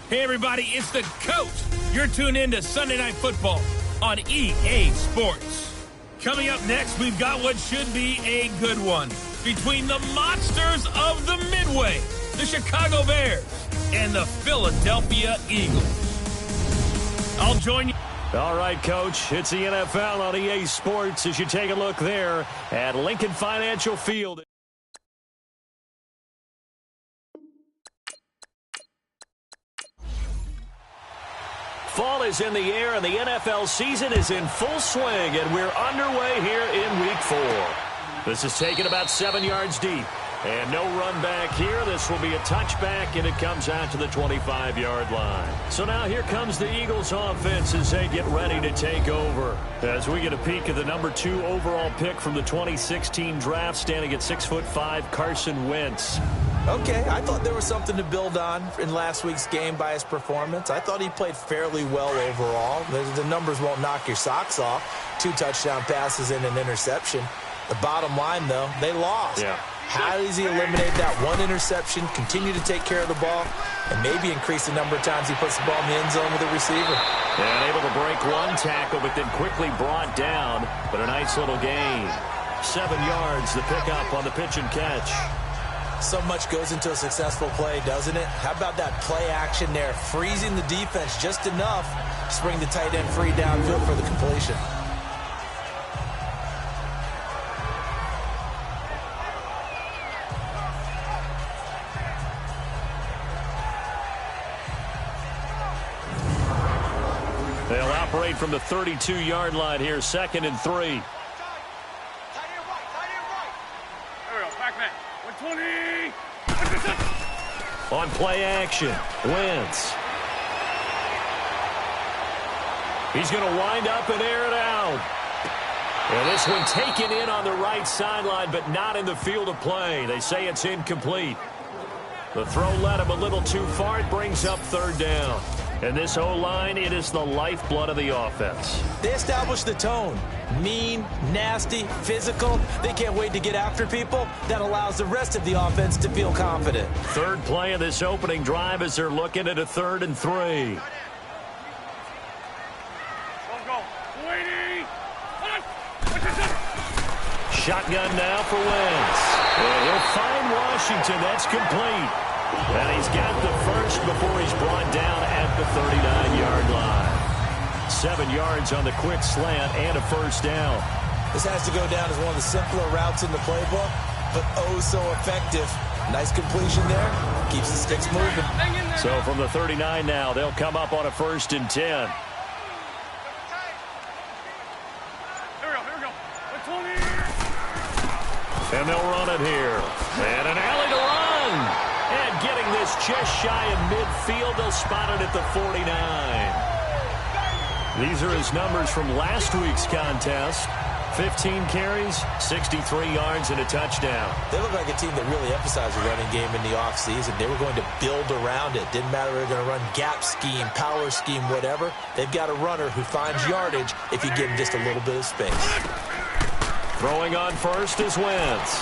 Hey, everybody, it's the coach. You're tuned in to Sunday Night Football on EA Sports. Coming up next, we've got what should be a good one between the monsters of the Midway, the Chicago Bears, and the Philadelphia Eagles. I'll join you. All right, Coach, it's the NFL on EA Sports as you take a look there at Lincoln Financial Field. Fall is in the air, and the NFL season is in full swing, and we're underway here in Week 4. This is taken about 7 yards deep, and no run back here. This will be a touchback, and it comes out to the 25-yard line. So now here comes the Eagles offense as they get ready to take over. As we get a peek at the number 2 overall pick from the 2016 draft, standing at 6'5", Carson Wentz. Okay, I thought there was something to build on in last week's game by his performance. I thought he played fairly well overall. The numbers won't knock your socks off. 2 touchdown passes and an interception. The bottom line, though, they lost. Yeah. How does he eliminate that one interception, continue to take care of the ball, and maybe increase the number of times he puts the ball in the end zone with a receiver? And able to break one tackle, but then quickly brought down. But a nice little gain. 7 yards, the pickup on the pitch and catch. So much goes into a successful play, doesn't it? How about that play action there, freezing the defense just enough to bring the tight end free downfield for the completion. They'll operate from the 32-yard line here, 2nd and 3. There we go, back man. 120. On play action, Wentz. He's going to wind up and air it out. And this one taken in on the right sideline, but not in the field of play. They say it's incomplete. The throw led him a little too far. It brings up 3rd down. And this O-line, it is the lifeblood of the offense. They established the tone. Mean, nasty, physical. They can't wait to get after people. That allows the rest of the offense to feel confident. 3rd play of this opening drive as they're looking at a 3rd and 3. Go. 280. Shotgun now for Wentz. And he'll find Washington. That's complete. And he's got the first before he's brought down at the 39-yard line. 7 yards on the quick slant and a 1st down. This has to go down as one of the simpler routes in the playbook, but oh so effective. Nice completion there. Keeps the sticks moving. So from the 39 now, they'll come up on a 1st and 10. Here we go. 120. And they'll run it here. And an alley to run. And getting this just shy of midfield, they'll spot it at the 49. These are his numbers from last week's contest. 15 carries, 63 yards, and a touchdown. They look like a team that really emphasized the running game in the offseason. They were going to build around it. Didn't matter if they were going to run gap scheme, power scheme, whatever. They've got a runner who finds yardage if you give him just a little bit of space. Throwing on first is Wentz.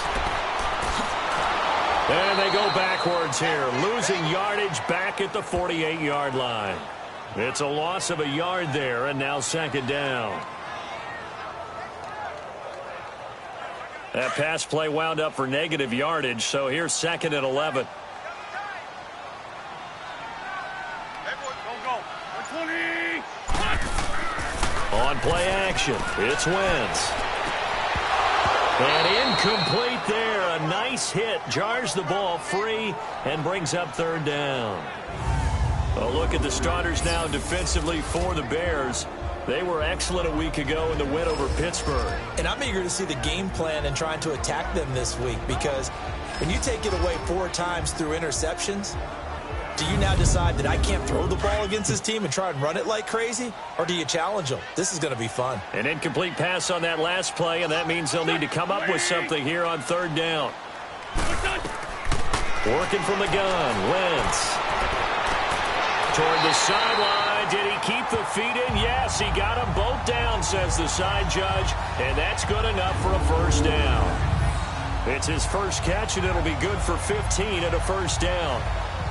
And they go backwards here, losing yardage back at the 48-yard line. It's a loss of a yard there, and now 2nd down. That pass play wound up for negative yardage, so here's 2nd and 11. Go. 120. On play action, it's Wentz. And incomplete there. A nice hit. Jars the ball free and brings up 3rd down. A look at the starters now defensively for the Bears. They were excellent a week ago in the win over Pittsburgh. And I'm eager to see the game plan and trying to attack them this week, because when you take it away 4 times through interceptions, do you now decide that I can't throw the ball against this team and try and run it like crazy? Or do you challenge them? This is going to be fun. An incomplete pass on that last play, and that means they'll need to come up with something here on 3rd down. Working from the gun, Wentz. Toward the sideline. Did he keep the feet in? Yes, he got them both down, says the side judge, and that's good enough for a 1st down. It's his first catch, and it'll be good for 15 at a 1st down.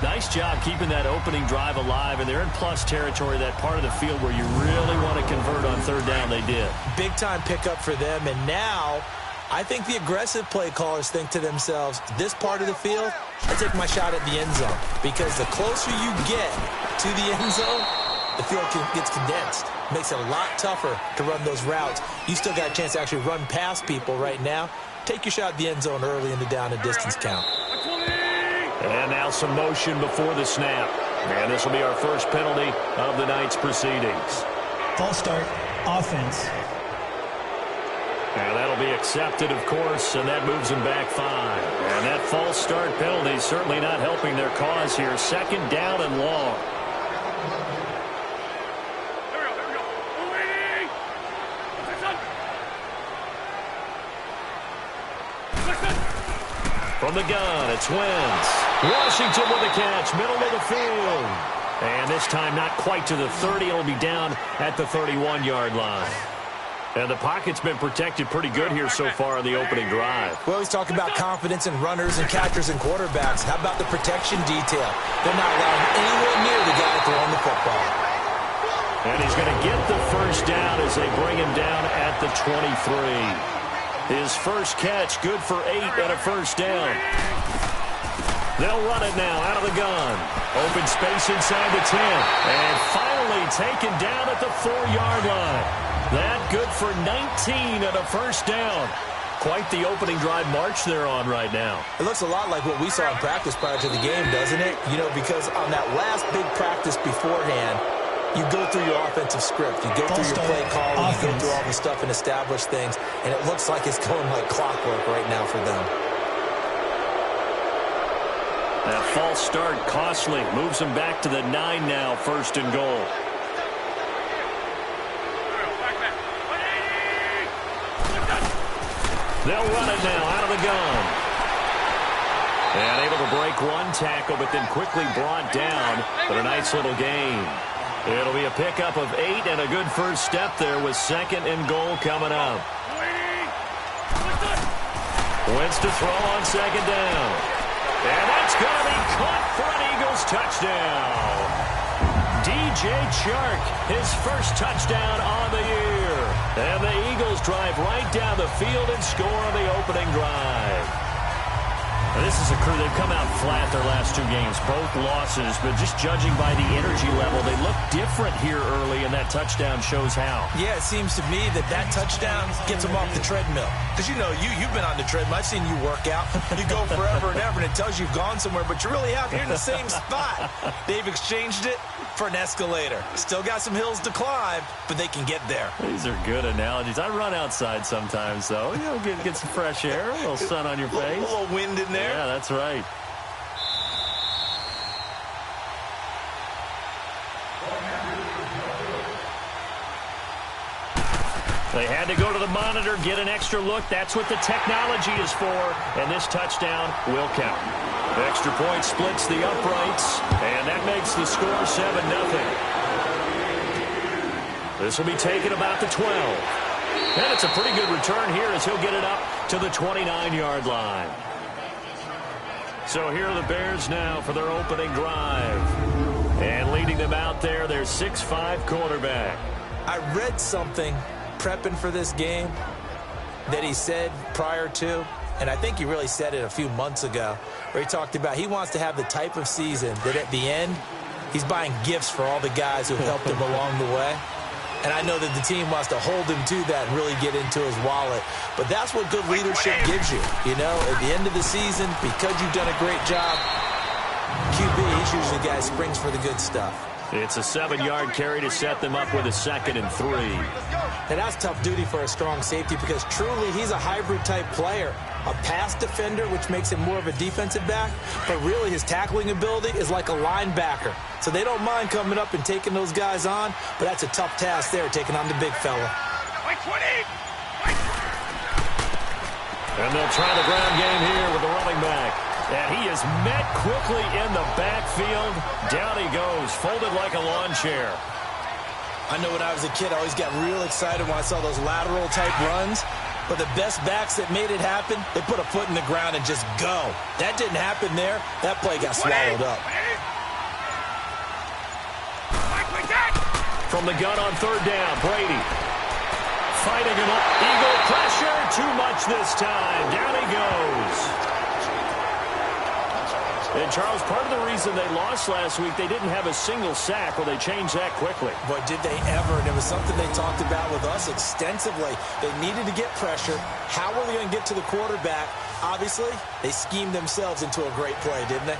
Nice job keeping that opening drive alive, and they're in plus territory, that part of the field where you really want to convert on third down. They did. Big-time pickup for them, and now I think the aggressive play callers think to themselves, this part of the field, I take my shot at the end zone, because the closer you get to the end zone, the field gets condensed. Makes it a lot tougher to run those routes. You still got a chance to actually run past people right now. Take your shot at the end zone early in the down and distance count. And now some motion before the snap. And this will be our first penalty of the night's proceedings. False start, offense. And that'll be accepted, of course, and that moves them back 5. And that false start penalty certainly not helping their cause here. Second down and long. From the gun, it's Wentz. Washington with the catch, middle of the field. And this time not quite to the 30. It'll be down at the 31-yard line. And the pocket's been protected pretty good here so far on the opening drive. We always talk about confidence in runners and catchers and quarterbacks. How about the protection detail? They're not allowing anyone near the guy throwing the football. And he's going to get the first down as they bring him down at the 23. His first catch, good for 8 and a first down. They'll run it now out of the gun. Open space inside the 10. And finally taken down at the 4-yard line. That good for 19 and a first down. Quite the opening drive march they're on right now. It looks a lot like what we saw in practice prior to the game, doesn't it? You know, because on that last big practice beforehand, you go through your offensive script. You go through your play calling. You go through all the stuff and establish things. And it looks like it's going like clockwork right now for them. That false start costly. Moves them back to the 9 now, first and goal. They'll run it now out of the gun. And able to break one tackle, but then quickly brought down. But a nice little gain. It'll be a pickup of 8 and a good first step there with second and goal coming up. Wentz to throw on second down. And that's going to be caught for an Eagles touchdown. DJ Chark, his first touchdown on the year. And the Eagles drive right down the field and score on the opening drive. This is a crew, they've come out flat their last 2 games, both losses, but just judging by the energy level, they look different here early, and that touchdown shows how. Yeah, it seems to me that touchdown gets them off the treadmill. Because, you know, you've been on the treadmill. I've seen you work out. You go forever and ever, and it tells you you've gone somewhere, but you really have. You're in the same spot. They've exchanged it for an escalator. Still got some hills to climb, but they can get there. These are good analogies. I run outside sometimes, though. You know, get some fresh air, a little sun on your face. A little wind in there. Yeah, that's right. They had to go to the monitor, get an extra look. That's what the technology is for, and this touchdown will count. Extra point splits the uprights, and that makes the score 7-0. This will be taken about the 12. And it's a pretty good return here as he'll get it up to the 29-yard line. So here are the Bears now for their opening drive. And leading them out there, their 6'5" quarterback. I read something prepping for this game that he said prior to, and I think he really said it a few months ago, where he talked about he wants to have the type of season that at the end, he's buying gifts for all the guys who helped him along the way. And I know that the team wants to hold him to that and really get into his wallet. But that's what good leadership gives you. You know, at the end of the season, because you've done a great job, QB, he's usually the guy who springs for the good stuff. It's a 7-yard carry to set them up with a 2nd and 3. And that's tough duty for a strong safety because truly he's a hybrid-type player. A pass defender, which makes him more of a defensive back, but really his tackling ability is like a linebacker. So they don't mind coming up and taking those guys on, but that's a tough task there, taking on the big fella. And they'll try the ground game here with the running back. And he is met quickly in the backfield. Down he goes, folded like a lawn chair. I know when I was a kid, I always got real excited when I saw those lateral-type runs. But the best backs that made it happen, they put a foot in the ground and just go. That didn't happen there. That play got swallowed up. from the gun on third down. Brady fighting him up. Eagle pressure. Too much this time. Down he goes. And, Charles, part of the reason they lost last week, they didn't have a single sack. Well, they changed that quickly. But did they ever? And it was something they talked about with us extensively. They needed to get pressure. How were they going to get to the quarterback? Obviously, they schemed themselves into a great play, didn't they?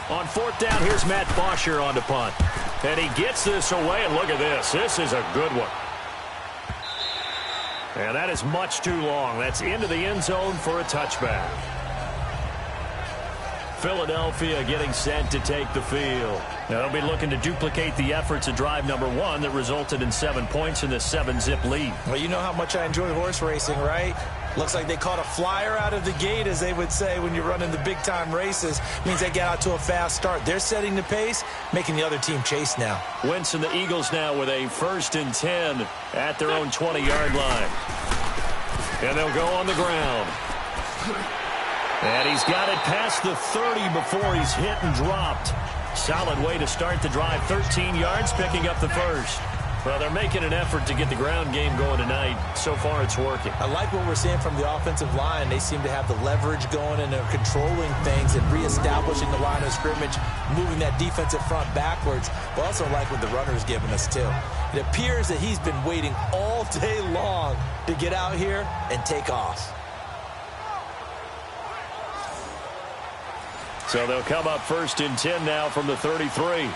On fourth down, here's Matt Bosher on the punt. And he gets this away, and look at this. This is a good one. And that is much too long. That's into the end zone for a touchback. Philadelphia getting set to take the field. Now they'll be looking to duplicate the efforts of drive number 1 that resulted in 7 points in this 7-zip lead. Well, you know how much I enjoy horse racing, right? Looks like they caught a flyer out of the gate, as they would say when you're running the big-time races. Means they get out to a fast start. They're setting the pace, making the other team chase now. Wentz and the Eagles now with a 1st and 10 at their own 20-yard line. And they'll go on the ground. And he's got it past the 30 before he's hit and dropped. Solid way to start the drive. 13 yards, picking up the first. Well, they're making an effort to get the ground game going tonight. So far, it's working. I like what we're seeing from the offensive line. They seem to have the leverage going, and they're controlling things and reestablishing the line of scrimmage, moving that defensive front backwards. But also like what the runner's giving us, too. It appears that he's been waiting all day long to get out here and take off. So they'll come up 1st and 10 now from the 33.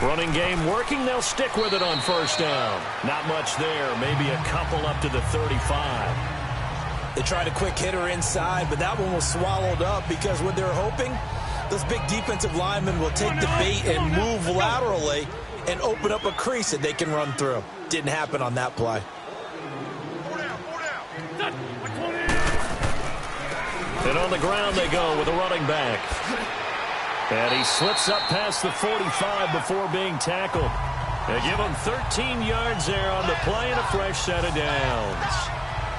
Running game working. They'll stick with it on 1st down. Not much there. Maybe a couple up to the 35. They tried a quick hitter inside, but that one was swallowed up because what they're hoping, those big defensive linemen will take the bait and move laterally and open up a crease that they can run through. Didn't happen on that play. And on the ground they go with a running back. And he slips up past the 45 before being tackled. They give him 13 yards there on the play and a fresh set of downs.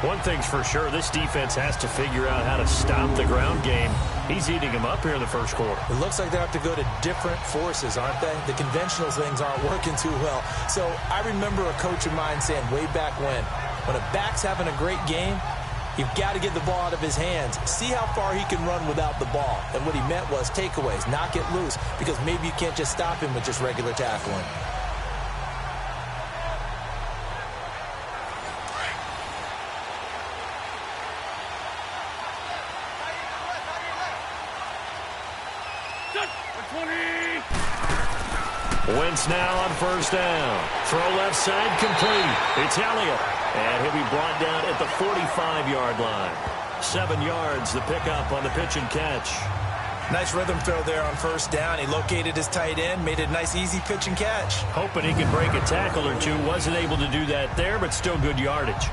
One thing's for sure, this defense has to figure out how to stop the ground game. He's eating him up here in the first quarter. It looks like they have to go to different forces, aren't they? The conventional things aren't working too well. So I remember a coach of mine saying way back when a back's having a great game, you've got to get the ball out of his hands. See how far he can run without the ball. And what he meant was takeaways, knock it loose, because maybe you can't just stop him with just regular tackling. Wentz now on 1st down. Throw left side complete. It's Elliott. And he'll be brought down at the 45-yard line. 7 yards, the pickup on the pitch and catch. Nice rhythm throw there on 1st down. He located his tight end, made it a nice, easy pitch and catch. Hoping he could break a tackle or two. Wasn't able to do that there, but still good yardage.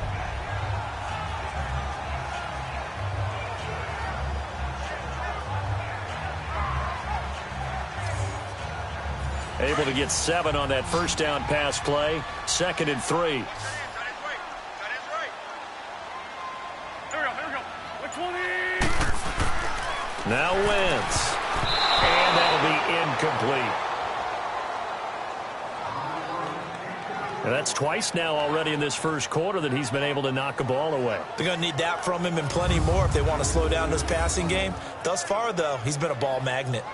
Able to get 7 on that 1st down pass play. 2nd and 3. Now Wentz. And that'll be incomplete. And that's twice now already in this first quarter that he's been able to knock a ball away. They're going to need that from him and plenty more if they want to slow down this passing game. Thus far, though, he's been a ball magnet.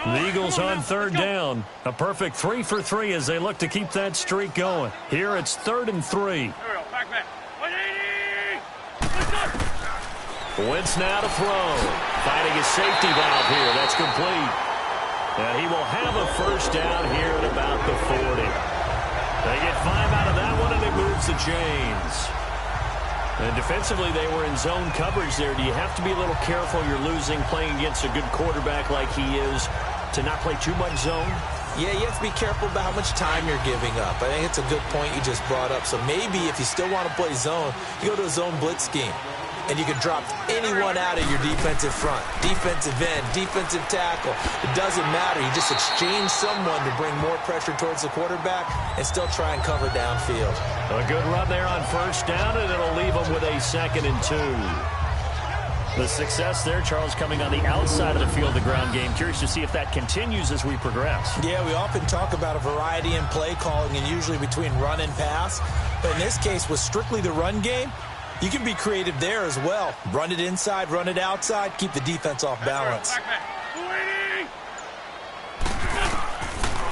The Eagles on 3rd down. A perfect 3 for 3 as they look to keep that streak going. Here it's 3rd and 3. Wentz now to throw. Finding his safety valve here. That's complete. And he will have a 1st down here at about the 40. They get 5 out of that one, and it moves the chains. And defensively, they were in zone coverage there. Do you have to be a little careful? You're losing playing against a good quarterback like he is to not play too much zone? Yeah, you have to be careful about how much time you're giving up. I think it's a good point you just brought up. So maybe if you still want to play zone, you go to a zone blitz scheme. and you can drop anyone out of your defensive front. Defensive end, defensive tackle. It doesn't matter. You just exchange someone to bring more pressure towards the quarterback and still try and cover downfield. A good run there on first down, and it'll leave them with a 2nd and 2. The success there, Charles, coming on the outside of the field, the ground game. Curious to see if that continues as we progress. Yeah, we often talk about a variety in play calling and usually between run and pass. But in this case, with strictly the run game, you can be creative there as well. Run it inside, run it outside, keep the defense off balance.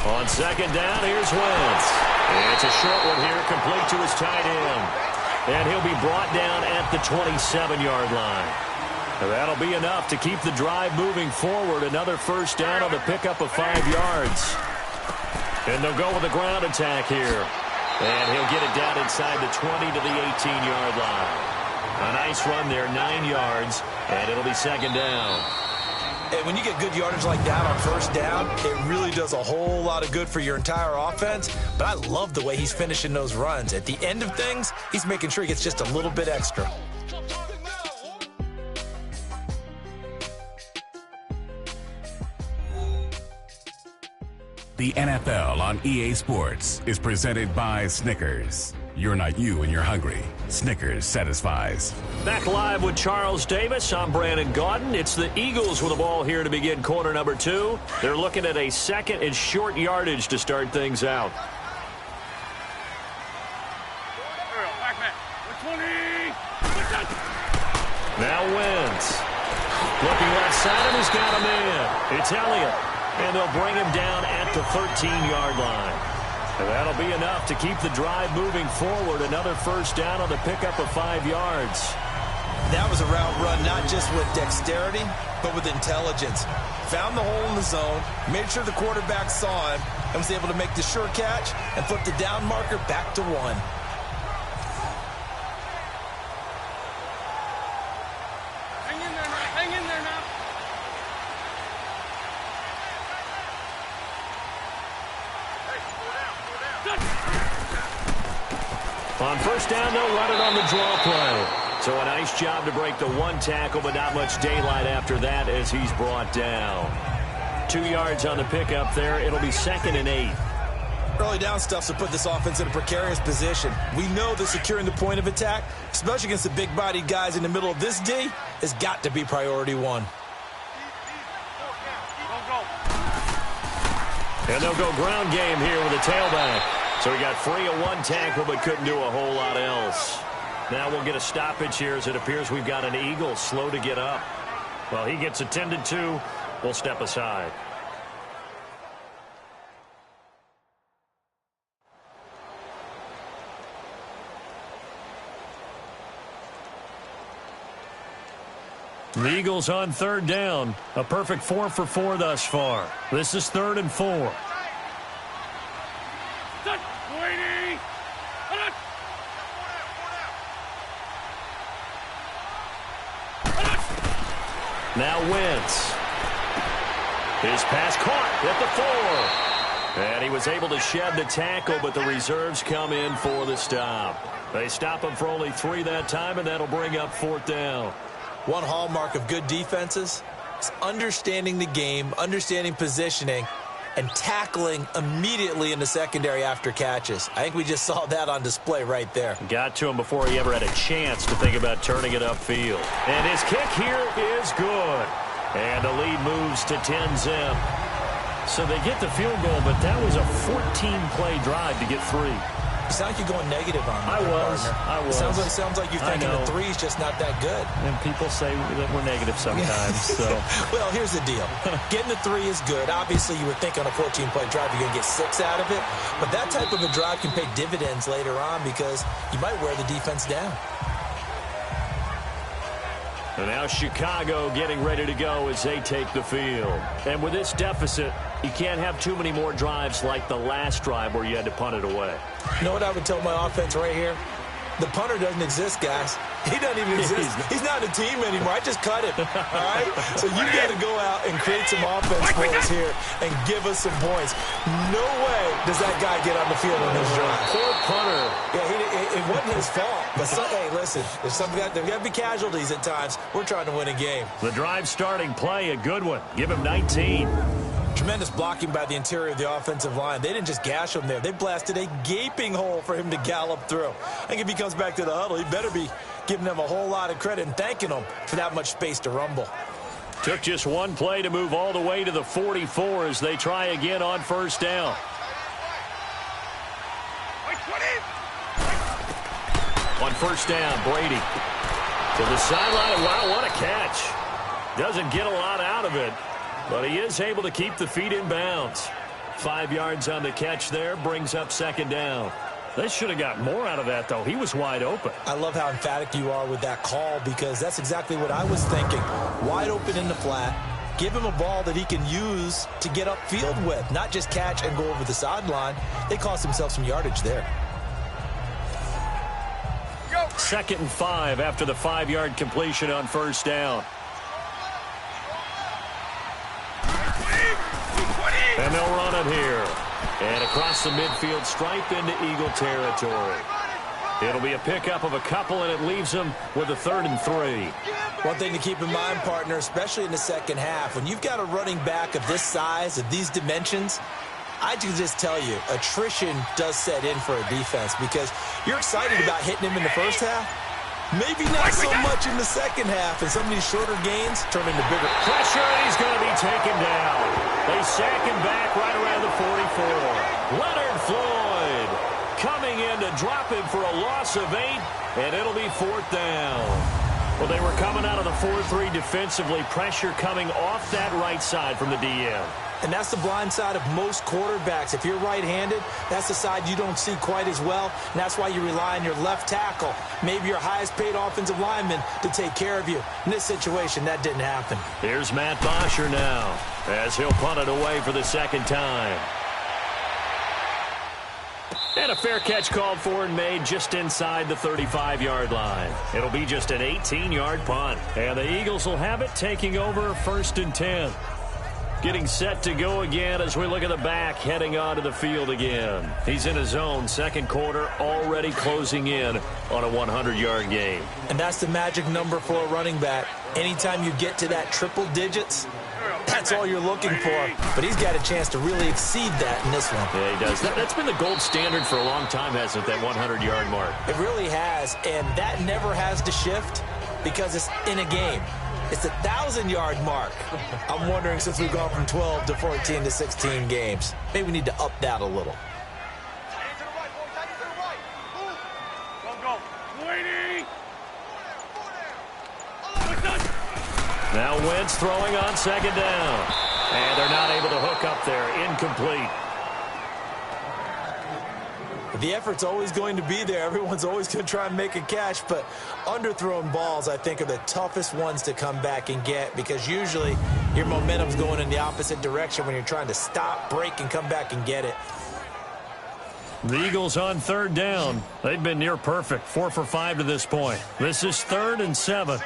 On 2nd down, here's Wentz. It's a short one here, complete to his tight end. And he'll be brought down at the 27-yard line. That'll be enough to keep the drive moving forward. Another first down on the pickup of 5 yards. And they'll go with a ground attack here. And he'll get it down inside the 20 to the 18-yard line. A nice run there, 9 yards, and it'll be 2nd down. And when you get good yardage like that on first down, it really does a whole lot of good for your entire offense. But I love the way he's finishing those runs. At the end of things, he's making sure he gets just a little bit extra. The NFL on EA Sports is presented by Snickers. You're not you when you're hungry. Snickers satisfies. Back live with Charles Davis. I'm Brandon Gaudin. It's the Eagles with the ball here to begin quarter number 2. They're looking at a 2nd and short yardage to start things out. Now Wentz. Looking left side, and he's got a man. It's Elliott. And they'll bring him down at the 13-yard line. And that'll be enough to keep the drive moving forward. Another first down on the pickup of 5 yards. That was a route run not just with dexterity, but with intelligence. Found the hole in the zone, made sure the quarterback saw him, and was able to make the sure catch and flip the down marker back to 1. Hang in there now. On first down, they'll run it on the draw play. So a nice job to break the 1 tackle, but not much daylight after that as he's brought down. 2 yards on the pickup there. It'll be 2nd and 8. Early down stuff's to put this offense in a precarious position. We know that securing the point of attack, especially against the big-bodied guys in the middle of this D, has got to be priority 1. And they'll go ground game here with a tailback. So he got free of 1 tackle but couldn't do a whole lot else. Now we'll get a stoppage here as it appears we've got an Eagle slow to get up. Well, he gets attended to. We'll step aside. The Eagles on 3rd down. A perfect 4 for 4 thus far. This is 3rd and 4. Now Wentz. His pass caught at the 4. And he was able to shed the tackle, but the reserves come in for the stop. They stop him for only 3 that time, and that'll bring up 4th down. One hallmark of good defenses is understanding the game, understanding positioning, and tackling immediately in the secondary after catches. I think we just saw that on display right there. Got to him before he ever had a chance to think about turning it upfield. And his kick here is good. And the lead moves to 10-zip. So they get the field goal, but that was a 14-play drive to get 3. You sound like you're going negative on me. I was. It sounds like you're thinking the 3's just not that good. And people say that we're negative sometimes. So. Well, here's the deal. Getting the 3 is good. Obviously, you would think on a 14-play drive you're going to get 6 out of it. But that type of a drive can pay dividends later on because you might wear the defense down. And now Chicago getting ready to go as they take the field. And with this deficit, you can't have too many more drives like the last drive where you had to punt it away. You know what I would tell my offense right here? The punter doesn't exist, guys. He doesn't even exist. He's not in the team anymore. I just cut him. All right? So you got to go out and create some offense for us here and give us some points. No way does that guy get on the field on this drive. Poor punter. Yeah, it wasn't his fault. But, hey, listen, there's got to be casualties at times. We're trying to win a game. The drive starting play, a good one. Give him 19. Tremendous blocking by the interior of the offensive line. They didn't just gash him there. They blasted a gaping hole for him to gallop through. I think if he comes back to the huddle, he better be giving them a whole lot of credit and thanking them for that much space to rumble. Took just one play to move all the way to the 44 as they try again on first down. On first down, Brady to the sideline. Wow, what a catch. Doesn't get a lot out of it, but he is able to keep the feet in bounds. 5 yards on the catch there, brings up second down. They should have got more out of that, though. He was wide open. I love how emphatic you are with that call because that's exactly what I was thinking. Wide open in the flat. Give him a ball that he can use to get upfield with, not just catch and go over the sideline. They cost themselves some yardage there. 2nd and 5 after the 5-yard completion on first down. And they'll run it here. And across the midfield stripe into Eagle territory. It'll be a pickup of a couple, and it leaves them with a 3rd and 3. One thing to keep in mind, partner, especially in the second half, when you've got a running back of this size, of these dimensions, I can just tell you, attrition does set in for a defense because you're excited about hitting him in the first half. Maybe not so much in the second half, and some of these shorter gains turn into bigger. Pressure, and he's going to be taken down. They sack him back right around the 44. Leonard Floyd coming in to drop him for a loss of 8, and it'll be 4th down. Well, they were coming out of the 4-3 defensively. Pressure coming off that right side from the DM. And that's the blind side of most quarterbacks. If you're right-handed, that's the side you don't see quite as well. And that's why you rely on your left tackle, maybe your highest-paid offensive lineman, to take care of you. In this situation, that didn't happen. Here's Matt Bosher now as he'll punt it away for the 2nd time. And a fair catch called for and made just inside the 35-yard line. It'll be just an 18-yard punt. And the Eagles will have it, taking over 1st and 10. Getting set to go again as we look at the back, heading onto the field again. He's in his zone, 2nd quarter, already closing in on a 100-yard game. And that's the magic number for a running back. Anytime you get to that triple digits, that's all you're looking for. But he's got a chance to really exceed that in this one. Yeah, he does. That's been the gold standard for a long time, hasn't it, that 100-yard mark? It really has, and that never has to shift because it's in a game. It's a 1,000-yard mark. I'm wondering, since we've gone from 12 to 14 to 16 games, maybe we need to up that a little. Now Wentz throwing on 2nd down. And they're not able to hook up there. Incomplete. The effort's always going to be there. Everyone's always going to try and make a catch, but underthrown balls, I think, are the toughest ones to come back and get because usually your momentum's going in the opposite direction when you're trying to stop, break, and come back and get it. The Eagles on 3rd down. They've been near perfect, 4 for 5 to this point. This is 3rd and 7.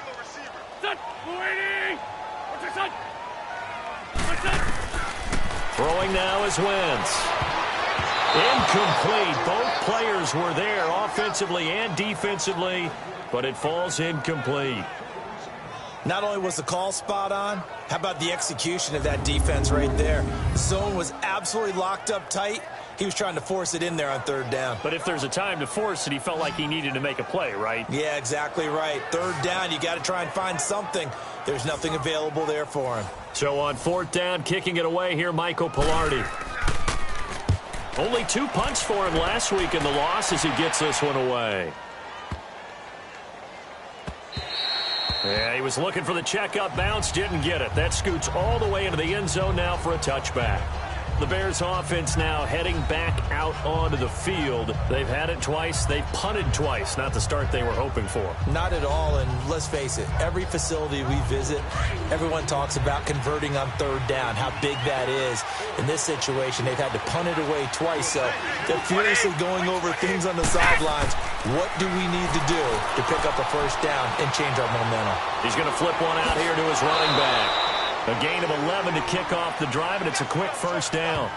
Throwing now is Wentz. Incomplete. Both players were there offensively and defensively, but it falls incomplete. Not only was the call spot on, how about the execution of that defense right there? The zone was absolutely locked up tight. He was trying to force it in there on 3rd down. But if there's a time to force it, he felt like he needed to make a play, right? Yeah, exactly right. 3rd down, you got to try and find something. There's nothing available there for him. So on 4th down, kicking it away here, Michael Pilardi. Only 2 punts for him last week in the loss as he gets this one away. Yeah, he was looking for the checkup bounce, didn't get it. That scoots all the way into the end zone now for a touchback. The Bears offense now heading back out onto the field. They've had it twice. They've punted twice. Not the start they were hoping for. Not at all, and let's face it, every facility we visit, everyone talks about converting on third down, how big that is. In this situation, they've had to punt it away twice, so they're furiously going over things on the sidelines. What do we need to do to pick up a first down and change our momentum? He's going to flip one out here to his running back. A gain of 11 to kick off the drive, and it's a quick first down.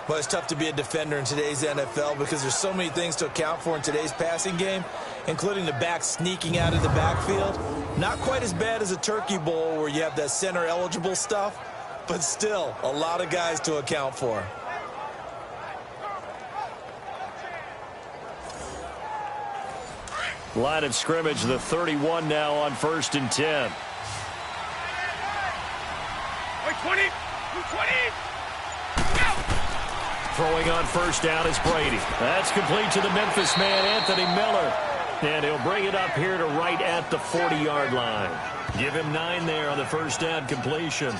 Well, it's tough to be a defender in today's NFL because there's so many things to account for in today's passing game, including the back sneaking out of the backfield. Not quite as bad as a turkey bowl where you have that center-eligible stuff, but still a lot of guys to account for. Line of scrimmage, the 31 now on 1st and 10. Wait, 20! 20! Throwing on first down is Brady. That's complete to the Memphis man, Anthony Miller. And he'll bring it up here to right at the 40-yard line. Give him 9 there on the first down completion.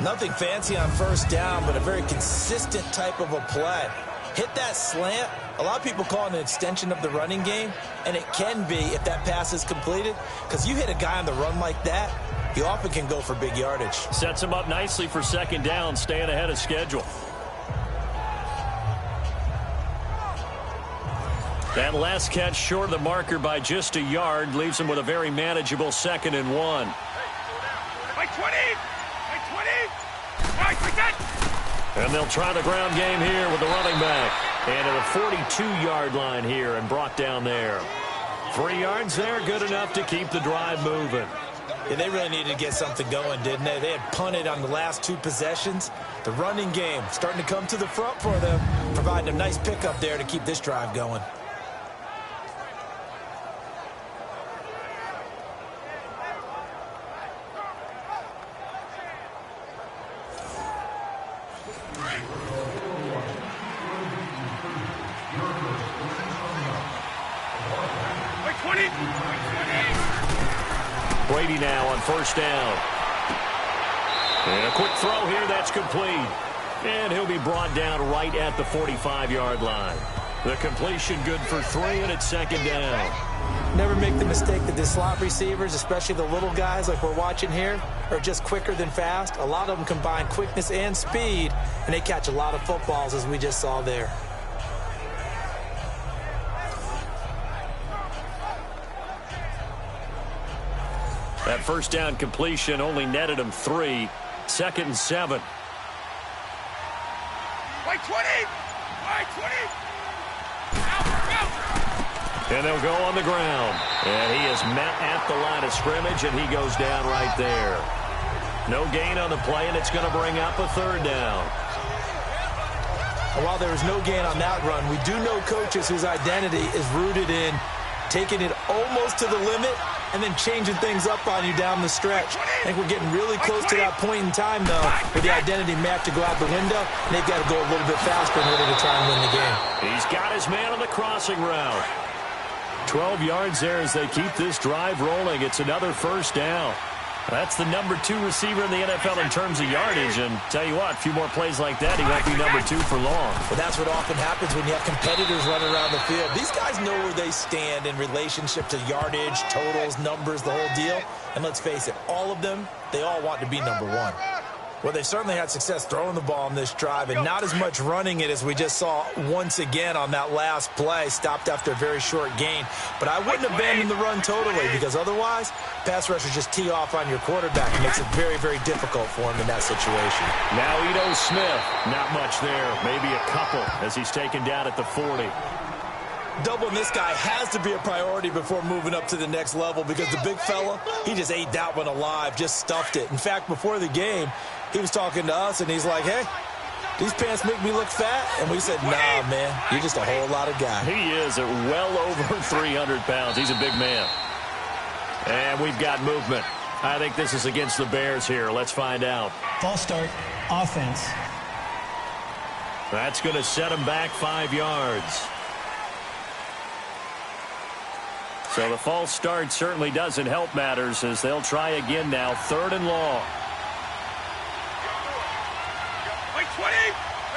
Nothing fancy on first down, but a very consistent type of a play. Hit that slant. A lot of people call it an extension of the running game, and it can be if that pass is completed, because you hit a guy on the run like that, he often can go for big yardage. Sets him up nicely for second down, staying ahead of schedule. That last catch short of the marker by just a yard leaves him with a very manageable 2nd and 1. Wait, 20! Wait, 20! Wait, like that! And they'll try the ground game here with the running back. And at a 42-yard line here and brought down there. 3 yards there, good enough to keep the drive moving. Yeah, they really needed to get something going, didn't they? They had punted on the last 2 possessions. The running game starting to come to the front for them, providing a nice pickup there to keep this drive going. Brady now on first down. And a quick throw here, that's complete. And he'll be brought down right at the 45-yard line. The completion good for 3, and it's 2nd down. Never make the mistake that the slot receivers, especially the little guys like we're watching here, are just quicker than fast. A lot of them combine quickness and speed, and they catch a lot of footballs, as we just saw there. That first down completion only netted him 3. 2nd and 7. Wait, 20! Wait, 20! And they'll go on the ground. And he is met at the line of scrimmage, and he goes down right there. No gain on the play, and it's going to bring up a 3rd down. And while there was no gain on that run, we do know coaches whose identity is rooted in taking it almost to the limit and then changing things up on you down the stretch. I think we're getting really close to that point in time, though, where the identity map to go out the window, and they've got to go a little bit faster in order to try and win the game. He's got his man on the crossing route. 12 yards there as they keep this drive rolling. It's another first down. That's the number 2 receiver in the NFL in terms of yardage. And tell you what, a few more plays like that, he won't be number 2 for long. Well, that's what often happens when you have competitors running around the field. These guys know where they stand in relationship to yardage, totals, numbers, the whole deal. And let's face it, all of them, they all want to be number 1. Well, they've certainly had success throwing the ball on this drive and not as much running it as we just saw once again on that last play, stopped after a very short gain. But I wouldn't abandon the run totally, because otherwise, pass rushers just tee off on your quarterback. It makes it very, very difficult for him in that situation. Now Ito Smith, not much there, maybe a couple as he's taken down at the 40. Doubling this guy has to be a priority before moving up to the next level, because the big fella, he just ate that one alive, just stuffed it. In fact, before the game, he was talking to us, and he's like, hey, these pants make me look fat? And we said, nah, man, you're just a whole lot of guy. He is at well over 300 pounds. He's a big man. And we've got movement. I think this is against the Bears here. Let's find out. False start, offense. That's going to set him back 5 yards. So the false start certainly doesn't help matters as they'll try again now. 3rd and long.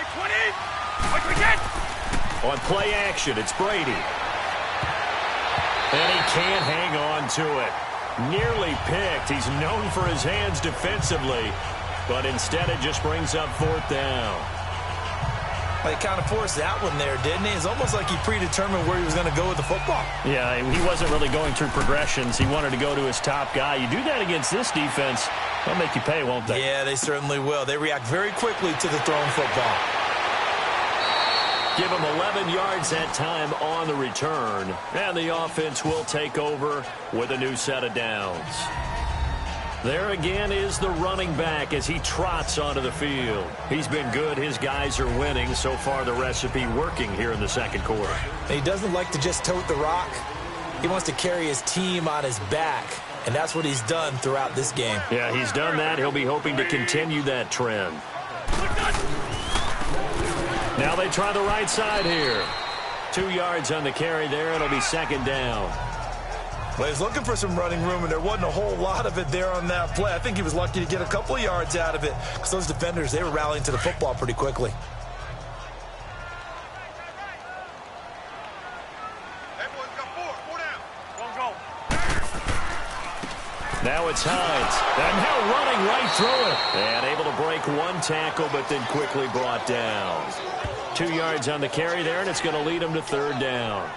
By 20. By 10. On play action, it's Brady. And he can't hang on to it. Nearly picked. He's known for his hands defensively, but instead it just brings up 4th down. Well, he kind of forced that one there, didn't he? It's almost like he predetermined where he was going to go with the football. Yeah, he wasn't really going through progressions. He wanted to go to his top guy. You do that against this defense, they'll make you pay, won't they? Yeah, they certainly will. They react very quickly to the thrown football. Give him 11 yards that time on the return. And the offense will take over with a new set of downs. There again is the running back as he trots onto the field. He's been good. His guys are winning. So far, the recipe working here in the second quarter. He doesn't like to just tote the rock. He wants to carry his team on his back, and that's what he's done throughout this game. Yeah, he's done that. He'll be hoping to continue that trend. Now they try the right side here. 2 yards on the carry there. It'll be 2nd down. Well, he's looking for some running room, and there wasn't a whole lot of it there on that play. I think he was lucky to get a couple of yards out of it because those defenders, they were rallying to the football pretty quickly. Everyone's got 4 down. Wrong goal. Now it's Hines. And now running right through it. And able to break 1 tackle, but then quickly brought down. 2 yards on the carry there, and it's going to lead him to 3rd down.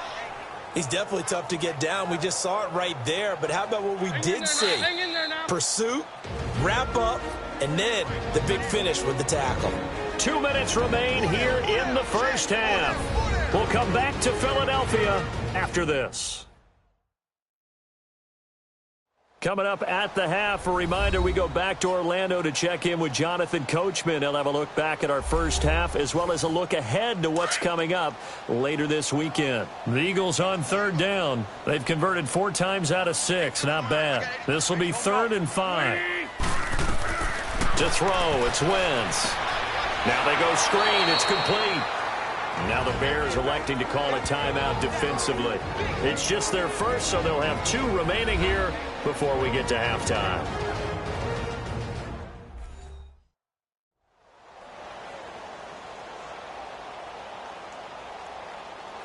He's definitely tough to get down. We just saw it right there. But how about what we did see? Pursuit, wrap up, and then the big finish with the tackle. 2 minutes remain here in the first half. We'll come back to Philadelphia after this. Coming up at the half, a reminder, we go back to Orlando to check in with Jonathan Coachman. He'll have a look back at our first half as well as a look ahead to what's coming up later this weekend. The Eagles on 3rd down. They've converted 4 times out of 6. Not bad. This will be 3rd and 5. To throw, it's Wentz. Now they go screen. It's complete. Now the Bears electing to call a timeout defensively. It's just their first, so they'll have 2 remaining here before we get to halftime.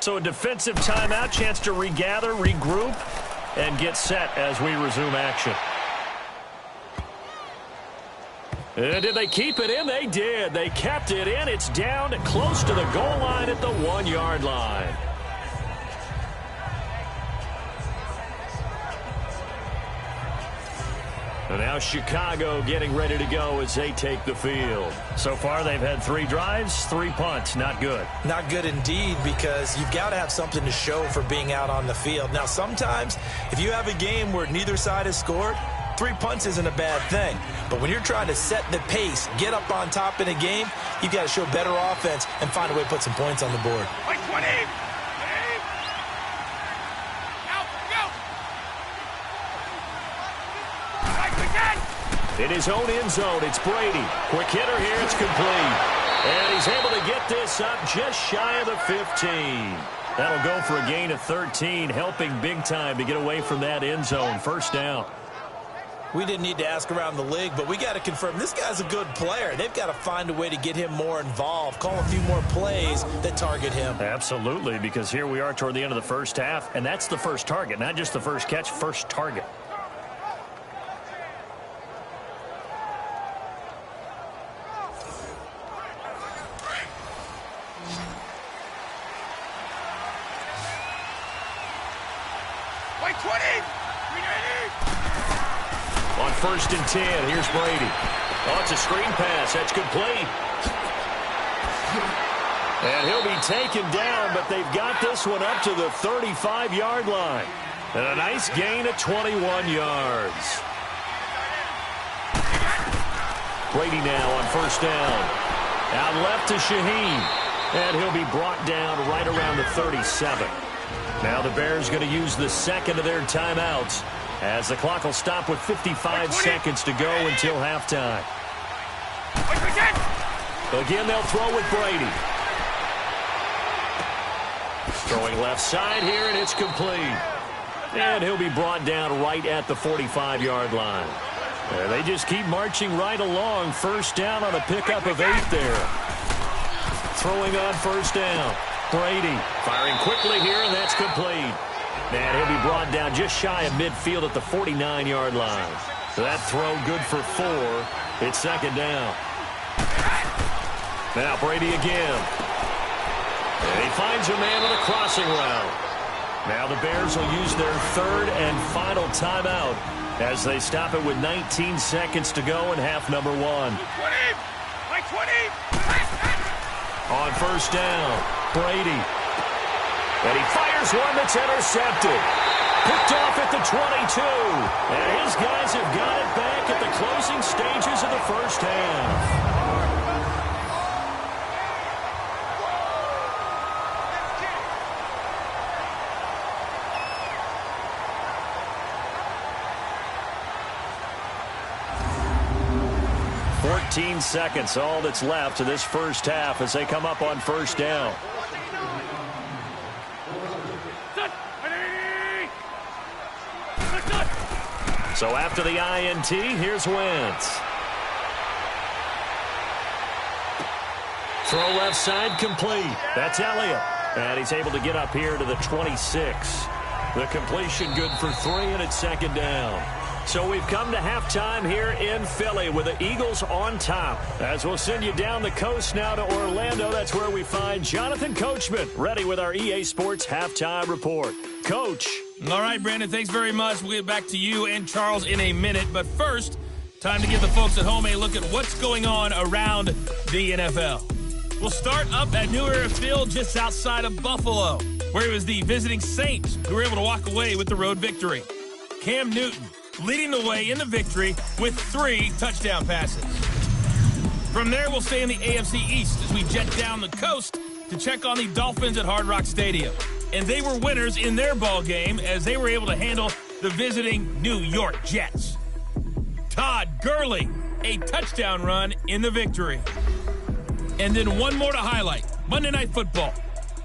So a defensive timeout, chance to regather, regroup, and get set as we resume action. And did they keep it in? They did. They kept it in. It's down close to the goal line at the 1-yard line. And now Chicago getting ready to go as they take the field. So far they've had 3 drives, 3 punts. Not good. Not good indeed, because you've got to have something to show for being out on the field. Now sometimes if you have a game where neither side has scored, 3 punts isn't a bad thing. But when you're trying to set the pace, get up on top in a game, you've got to show better offense and find a way to put some points on the board. By 20. In his own end zone, it's Brady. Quick hitter here, it's complete. And he's able to get this up just shy of the 15. That'll go for a gain of 13, helping big time to get away from that end zone. 1st down. We didn't need to ask around the league, but we got to confirm this guy's a good player. They've got to find a way to get him more involved, call a few more plays that target him. Absolutely, because here we are toward the end of the first half, and that's the first target, not just the first catch, first target. By 20. On 1st and 10, here's Brady. Oh, it's a screen pass. That's complete. And he'll be taken down, but they've got this one up to the 35-yard line. And a nice gain of 21 yards. Brady now on 1st down. Out left to Shaheen. And he'll be brought down right around the 37. Now the Bears going to use the 2nd of their timeouts, as the clock will stop with 55 seconds to go until halftime. Again, they'll throw with Brady. Throwing left side here, and it's complete. And he'll be brought down right at the 45-yard line. They just keep marching right along. 1st down on a pickup of 8 there. throwing on first down. Brady firing quickly here, and that's complete. And he'll be brought down just shy of midfield at the 49-yard line. That throw good for 4. It's second down. Now Brady again. And he finds a man with a crossing route. Now the Bears will use their third and final timeout as they stop it with 19 seconds to go in half number 1. 20! Like 20! On first down, Brady. And he fires one that's intercepted. Picked off at the 22. And his guys have got it back at the closing stages of the first half. Seconds, all that's left to this first half as they come up on first down. So after the INT, here's Wentz. Throw left side complete. That's Elliott. And he's able to get up here to the 26. The completion good for 3, and it's second down. So we've come to halftime here in Philly with the Eagles on top. As we'll send you down the coast now to Orlando, that's where we find Jonathan Coachman ready with our EA Sports Halftime Report. Coach. All right, Brandon, thanks very much. We'll get back to you and Charles in a minute. But first, time to give the folks at home a look at what's going on around the NFL. We'll start up at New Era Field just outside of Buffalo, where it was the visiting Saints who were able to walk away with the road victory. Cam Newton leading the way in the victory with 3 touchdown passes. From there, we'll stay in the AFC East as we jet down the coast to check on the Dolphins at Hard Rock Stadium. And they were winners in their ball game as they were able to handle the visiting New York Jets. Todd Gurley, a touchdown run in the victory. And then one more to highlight, Monday Night Football.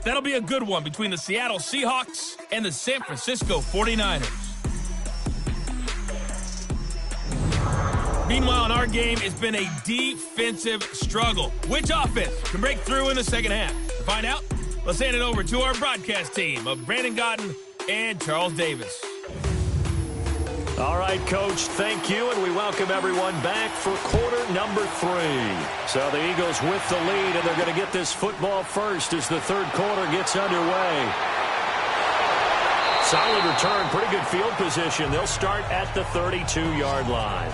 That'll be a good one between the Seattle Seahawks and the San Francisco 49ers. Meanwhile, in our game, it's been a defensive struggle. Which offense can break through in the second half? To find out, let's hand it over to our broadcast team of Brandon Godden and Charles Davis. All right, Coach, thank you, and we welcome everyone back for quarter number 3. So the Eagles with the lead, and they're going to get this football first as the third quarter gets underway. Solid return, pretty good field position. They'll start at the 32-yard line.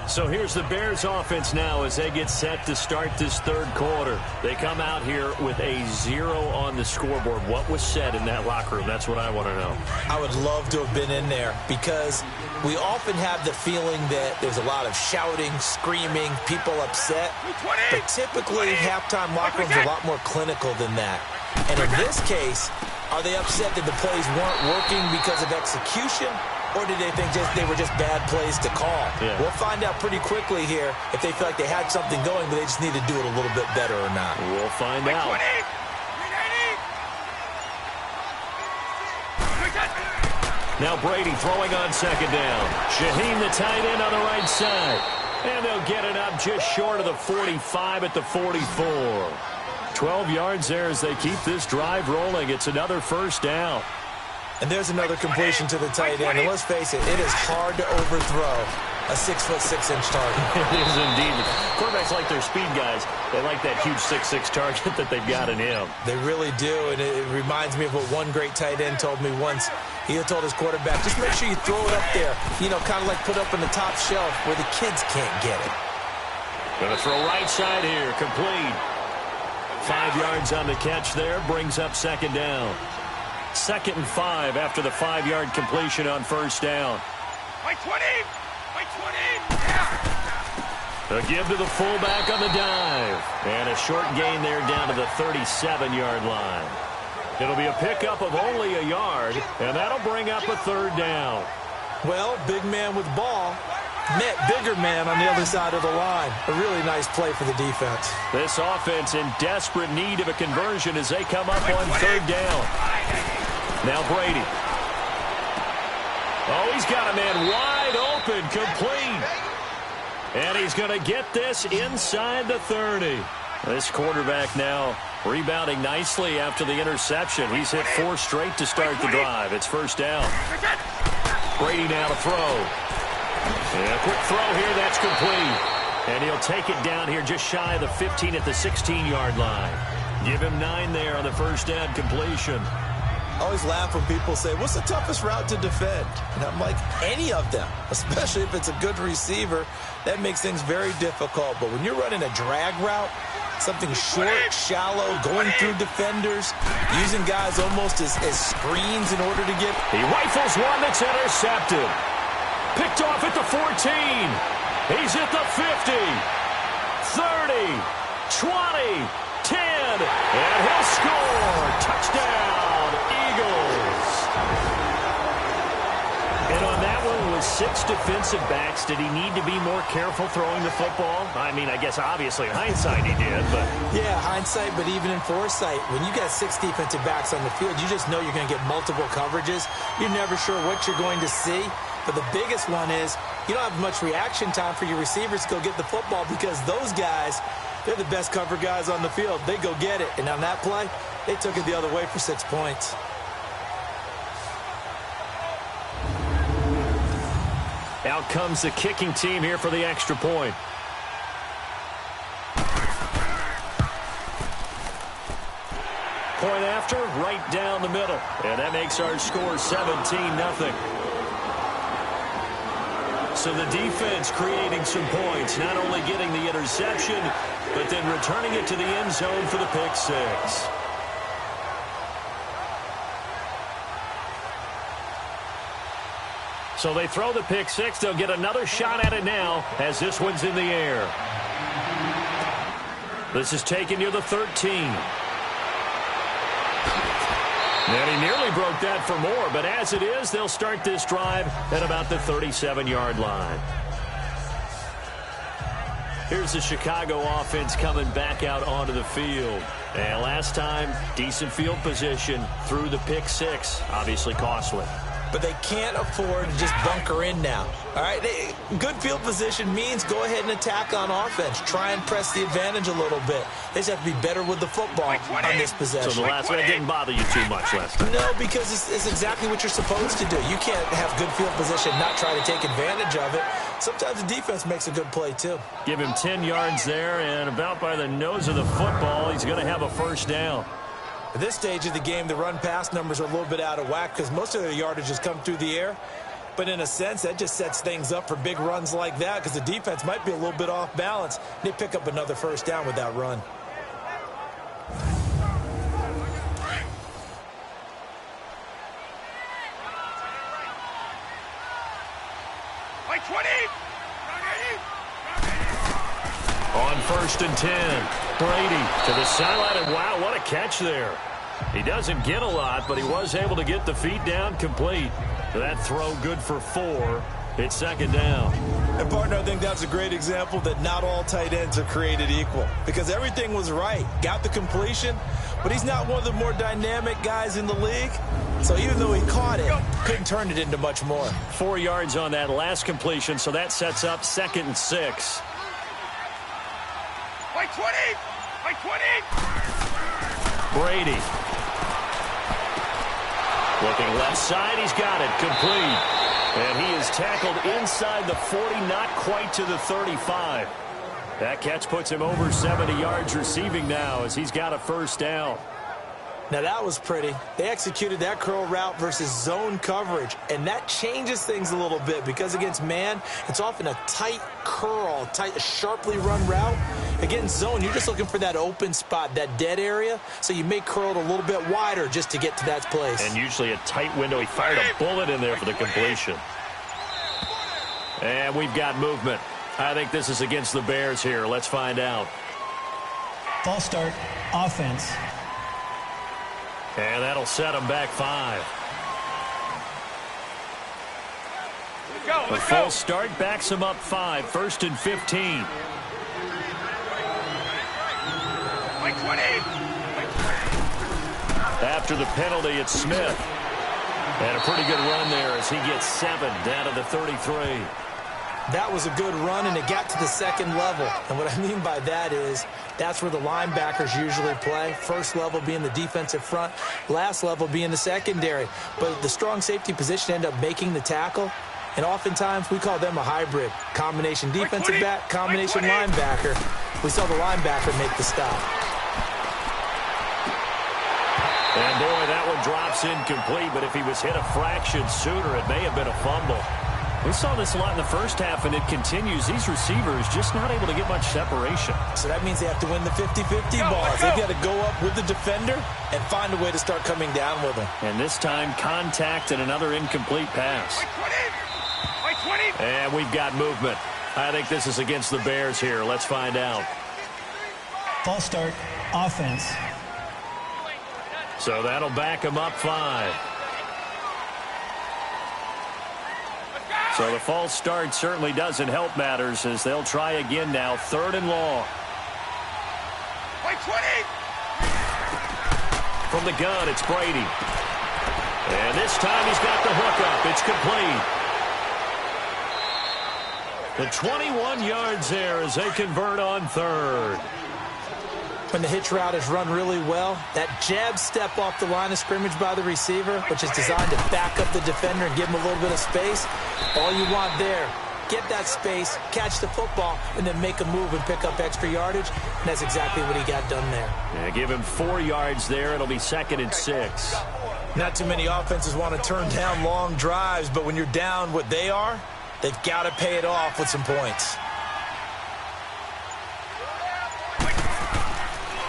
So here's the Bears offense now as they get set to start this third quarter. They come out here with a 0 on the scoreboard. What was said in that locker room? That's what I want to know. I would love to have been in there because we often have the feeling that there's a lot of shouting, screaming, people upset. But typically, halftime locker rooms are a lot more clinical than that. And in this case, are they upset that the plays weren't working because of execution? Or did they think they were just bad plays to call? Yeah. We'll find out pretty quickly here if they feel like they had something going, but they just need to do it a little bit better or not. We'll find out. Now Brady throwing on second down. Shaheen, the tight end, on the right side. And they'll get it up just short of the 45 at the 44. 12 yards there as they keep this drive rolling. It's another first down. And there's another completion to the tight end. And let's face it, it is hard to overthrow a 6'6" target. It is indeed. Quarterbacks like their speed guys. They like that huge 6'6" target that they've got in him. They really do, and it reminds me of what one great tight end told me once. He had told his quarterback, just make sure you throw it up there, you know, kind of like put up on the top shelf where the kids can't get it. Going to throw right side here, complete. 5 yards on the catch there, brings up second down. 2nd and 5 after the 5-yard completion on first down. By 20! By 20! A give to the fullback on the dive. And a short gain there down to the 37-yard line. It'll be a pickup of only a yard, and that'll bring up a third down. Well, big man with ball met bigger man on the other side of the line. A really nice play for the defense. This offense in desperate need of a conversion as they come up on third down. Now Brady. Oh, he's got a man wide open, complete. And he's going to get this inside the 30. This quarterback now rebounding nicely after the interception. He's hit 4 straight to start the drive. It's first down. Brady now to throw. And a quick throw here. That's complete. And he'll take it down here just shy of the 15 at the 16-yard line. Give him 9 there on the first down completion. I always laugh when people say, what's the toughest route to defend? And I'm like, any of them, especially if it's a good receiver. That makes things very difficult. But when you're running a drag route, something short, shallow, going through defenders, using guys almost as screens in order to get... He rifles one that's intercepted. Picked off at the 14. He's at the 50. 30. 20. 10. And he'll score. Touchdown, Eagles. And on that one, with 6 defensive backs, did he need to be more careful throwing the football? I mean, I guess obviously in hindsight he did, but... Yeah, hindsight, but even in foresight, when you got 6 defensive backs on the field, you just know you're going to get multiple coverages. You're never sure what you're going to see. But the biggest one is you don't have much reaction time for your receivers to go get the football because those guys, they're the best cover guys on the field. They go get it. And on that play, they took it the other way for 6 points. Out comes the kicking team here for the extra point. Point after, right down the middle. And that makes our score 17-0. So the defense creating some points, not only getting the interception, but then returning it to the end zone for the pick 6. So they throw the pick 6. They'll get another shot at it now as this one's in the air. This is taken near the 13. And he nearly broke that for more, but as it is, they'll start this drive at about the 37-yard line. Here's the Chicago offense coming back out onto the field. And last time, decent field position through the pick 6, obviously costly. But they can't afford to just bunker in now. All right, good field position means go ahead and attack on offense. Try and press the advantage a little bit. They just have to be better with the football on this possession. So the last one didn't bother you too much last time? No, because it's exactly what you're supposed to do. You can't have good field position and not try to take advantage of it. Sometimes the defense makes a good play, too. Give him 10 yards there, and about by the nose of the football, he's going to have a first down. At this stage of the game, the run-pass numbers are a little bit out of whack because most of their yardage has come through the air. But in a sense, that just sets things up for big runs like that because the defense might be a little bit off balance. They pick up another first down with that run. Like 20. On 1st and 10, Brady to the sideline, and wow, what a catch there. He doesn't get a lot, but he was able to get the feet down complete. That throw good for 4. It's 2nd down. And, partner, I think that's a great example that not all tight ends are created equal because everything was right. Got the completion, but he's not one of the more dynamic guys in the league. So even though he caught it, couldn't turn it into much more. 4 yards on that last completion, so that sets up 2nd and 6. Like 20. Like 20. Brady. Looking left side, he's got it, complete. And he is tackled inside the 40, not quite to the 35. That catch puts him over 70 yards receiving now as he's got a first down. Now, that was pretty. They executed that curl route versus zone coverage, and that changes things a little bit because against man, it's often a tight curl, tight, sharply run route. Against zone, you're just looking for that open spot, that dead area, so you may curl it a little bit wider just to get to that place. And usually a tight window. He fired a bullet in there for the completion. And we've got movement. I think this is against the Bears here. Let's find out. False start, offense. And that'll set him back 5. The false start backs him up 5. 1st and 15. Like 20. After the penalty, it's Smith. And a pretty good run there as he gets 7 down to the 33. That was a good run, and it got to the second level. And what I mean by that is that's where the linebackers usually play. First level being the defensive front, last level being the secondary. But the strong safety position ended up making the tackle, and oftentimes we call them a hybrid. Combination defensive back, combination linebacker. We saw the linebacker make the stop. And boy, that one drops incomplete, but if he was hit a fraction sooner, it may have been a fumble. We saw this a lot in the first half, and it continues. These receivers just not able to get much separation. So that means they have to win the 50-50 balls. They've got to go up with the defender and find a way to start coming down with them. And this time, contact and another incomplete pass. And we've got movement. I think this is against the Bears here. Let's find out. False start, offense. So that'll back them up 5. So the false start certainly doesn't help matters as they'll try again now. 3rd and long. From the gun, it's Brady. And this time he's got the hook up. It's complete. The 21 yards there as they convert on 3rd. When the hitch route is run really well, that jab step off the line of scrimmage by the receiver, which is designed to back up the defender and give him a little bit of space, all you want there, get that space, catch the football, and then make a move and pick up extra yardage, and that's exactly what he got done there. Yeah, give him 4 yards there. It'll be 2nd and 6. Not too many offenses want to turn down long drives, but when you're down what they are, they've got to pay it off with some points.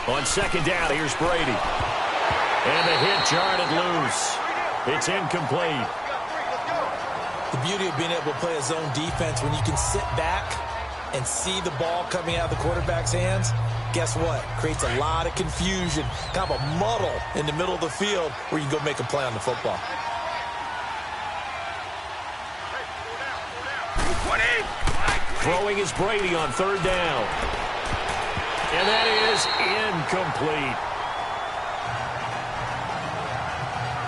On 2nd down, here's Brady. And the hit jarred it loose. It's incomplete. The beauty of being able to play a zone defense when you can sit back and see the ball coming out of the quarterback's hands, guess what? Creates a lot of confusion, kind of a muddle in the middle of the field where you can go make a play on the football. Throwing is Brady on 3rd down. And that is incomplete.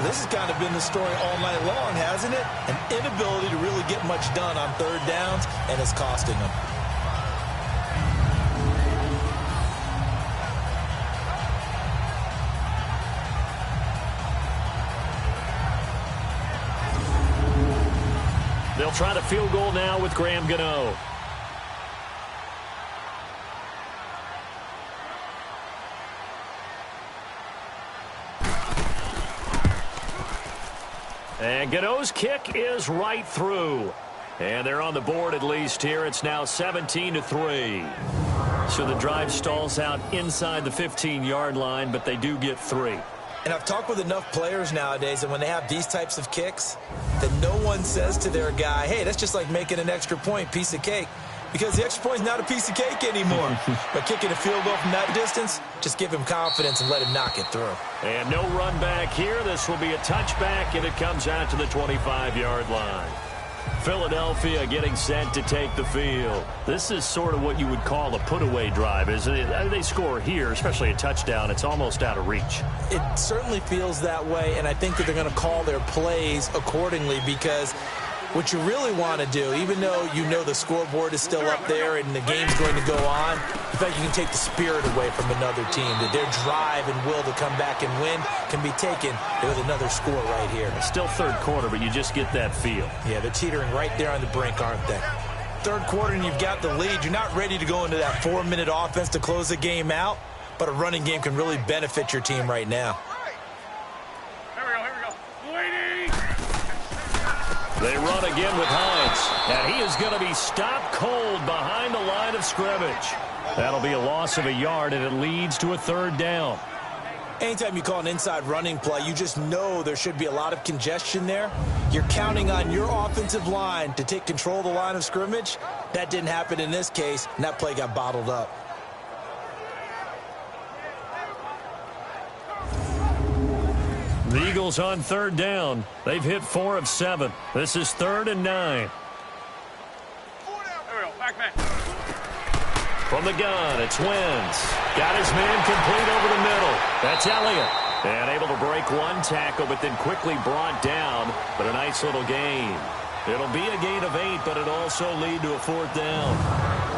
This has kind of been the story all night long, hasn't it? An inability to really get much done on 3rd downs, and it's costing them. They'll try the field goal now with Graham Gano. And Gano's kick is right through. And they're on the board at least here. It's now 17-3. So the drive stalls out inside the 15-yard line, but they do get 3. And I've talked with enough players nowadays, and when they have these types of kicks, that no one says to their guy, hey, that's just like making an extra point, piece of cake. Because the extra point is not a piece of cake anymore. But kicking a field goal from that distance, just give him confidence and let him knock it through. And no run back here. This will be a touchback, and it comes out to the 25-yard line. Philadelphia getting set to take the field. This is sort of what you would call a put-away drive, isn't it? They score here, especially a touchdown. It's almost out of reach. It certainly feels that way, and I think that they're going to call their plays accordingly because what you really want to do, even though you know the scoreboard is still up there and the game's going to go on, in fact, you can take the spirit away from another team, that their drive and will to come back and win can be taken with another score right here. It's still 3rd quarter, but you just get that feel. Yeah, they're teetering right there on the brink, aren't they? 3rd quarter and you've got the lead. You're not ready to go into that 4-minute offense to close the game out, but a running game can really benefit your team right now. They run again with Hines, and he is going to be stopped cold behind the line of scrimmage. That'll be a loss of a yard, and it leads to a 3rd down. Anytime you call an inside running play, you just know there should be a lot of congestion there. You're counting on your offensive line to take control of the line of scrimmage. That didn't happen in this case, and that play got bottled up. The Eagles on 3rd down. They've hit 4 of 7. This is 3rd and 9. From the gun, it's Wentz. Got his man complete over the middle. That's Elliott. And able to break one tackle, but then quickly brought down. But a nice little gain. It'll be a gain of 8, but it'll also lead to a 4th down.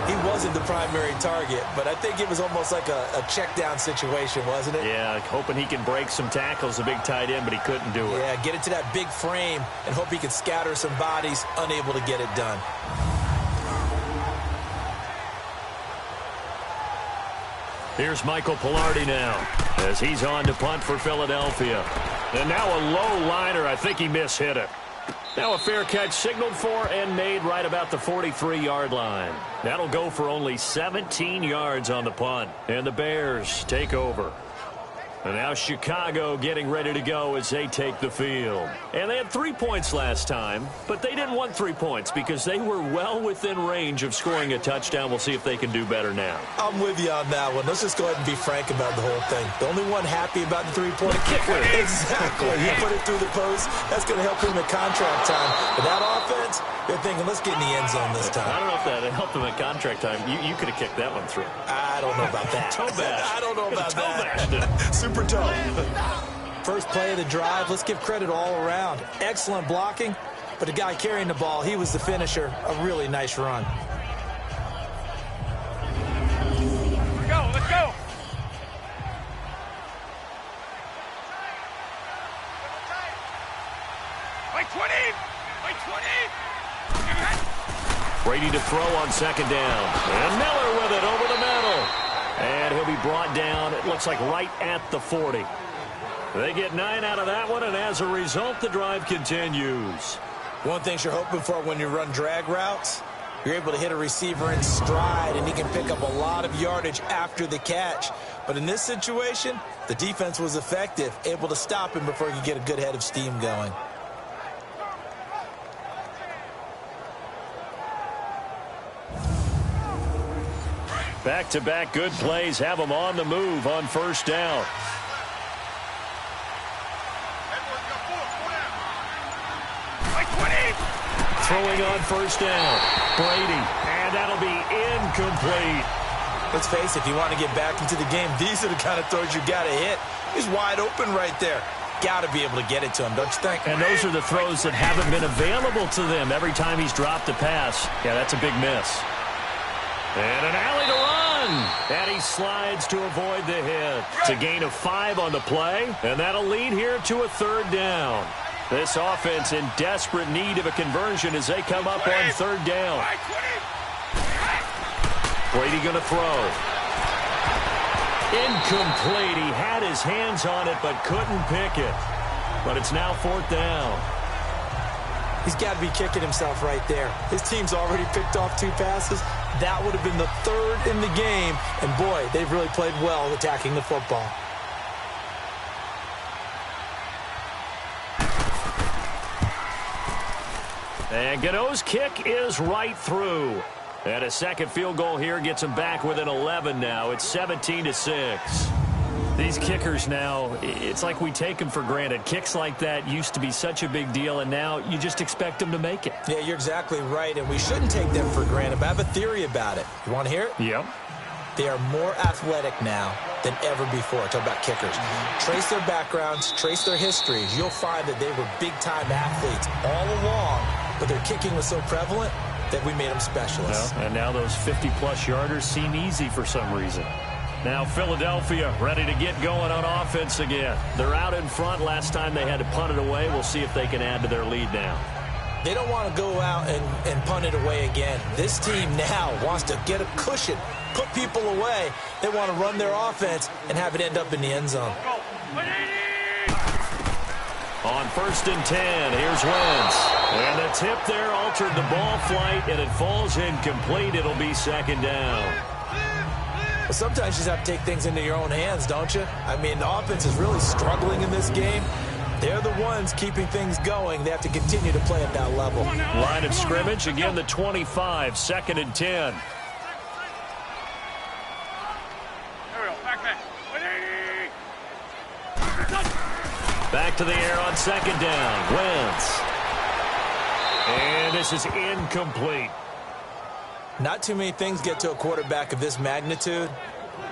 He wasn't the primary target, but I think it was almost like a check down situation, wasn't it? Yeah, hoping he can break some tackles, a big tight end, but he couldn't do it. Yeah, get it to that big frame and hope he can scatter some bodies, unable to get it done. Here's Michael Pilardi now as he's on to punt for Philadelphia. And now a low liner. I think he mishit it. Now a fair catch signaled for and made right about the 43-yard line. That'll go for only 17 yards on the punt. And the Bears take over. And now Chicago getting ready to go as they take the field. And they had 3 points last time, but they didn't want 3 points because they were well within range of scoring a touchdown. We'll see if they can do better now. I'm with you on that one. Let's just go ahead and be frank about the whole thing. The only one happy about the 3-point kicker. Exactly. He put it through the post. That's going to help him at contract time. But that offense, they're thinking, let's get in the end zone this time. I don't know if that helped him at contract time. You could have kicked that one through. I don't know about that. Toe bash. I don't know about Toe that. bashed it. Super toe. First play of the drive. Let's give credit all around. Excellent blocking, but the guy carrying the ball, he was the finisher. A really nice run. Let's go, let's go. Like 20, like 20. Brady to throw on 2nd down. And Miller with it over the middle. And he'll be brought down, it looks like right at the 40. They get 9 out of that one, and as a result, the drive continues. One thing you're hoping for when you run drag routes, you're able to hit a receiver in stride, and he can pick up a lot of yardage after the catch. But in this situation, the defense was effective, able to stop him before he could get a good head of steam going. Back-to-back good plays have them on the move on 1st down. Like 20. Throwing on 1st down. Brady, and that'll be incomplete. Let's face it, if you want to get back into the game, these are the kind of throws you got to hit. He's wide open right there. Got to be able to get it to him, don't you think? And those are the throws that haven't been available to them every time he's dropped a pass. Yeah, that's a big miss. And an alley to run. And he slides to avoid the hit. It's a gain of 5 on the play, and that'll lead here to a 3rd down. This offense in desperate need of a conversion as they come up on 3rd down. Brady going to throw. Incomplete. He had his hands on it but couldn't pick it. But it's now 4th down. He's got to be kicking himself right there. His team's already picked off 2 passes. That would have been the 3rd in the game. And, boy, they've really played well attacking the football. And Gano's kick is right through. And a second field goal here gets him back within 11 now. It's 17-6. These kickers now, it's like we take them for granted. Kicks like that used to be such a big deal, and now you just expect them to make it. Yeah, you're exactly right, and we shouldn't take them for granted, but I have a theory about it. You want to hear it? Yep. They are more athletic now than ever before. Talk about kickers. Trace their backgrounds, trace their histories. You'll find that they were big-time athletes all along, but their kicking was so prevalent that we made them specialists. Well, and now those 50-plus yarders seem easy for some reason. Now Philadelphia ready to get going on offense again. They're out in front. Last time they had to punt it away. We'll see if they can add to their lead now. They don't want to go out and punt it away again. This team now wants to get a cushion, put people away. They want to run their offense and have it end up in the end zone. On 1st and 10, here's Wentz. And the tip there altered the ball flight, and it falls incomplete. It'll be 2nd down. Well, sometimes you just have to take things into your own hands, don't you? I mean, the offense is really struggling in this game. They're the ones keeping things going. They have to continue to play at that level. Line of scrimmage, again the 25, 2nd and 10. There we go, back. Back to the air on 2nd down. Wentz. And this is incomplete. Not too many things get to a quarterback of this magnitude,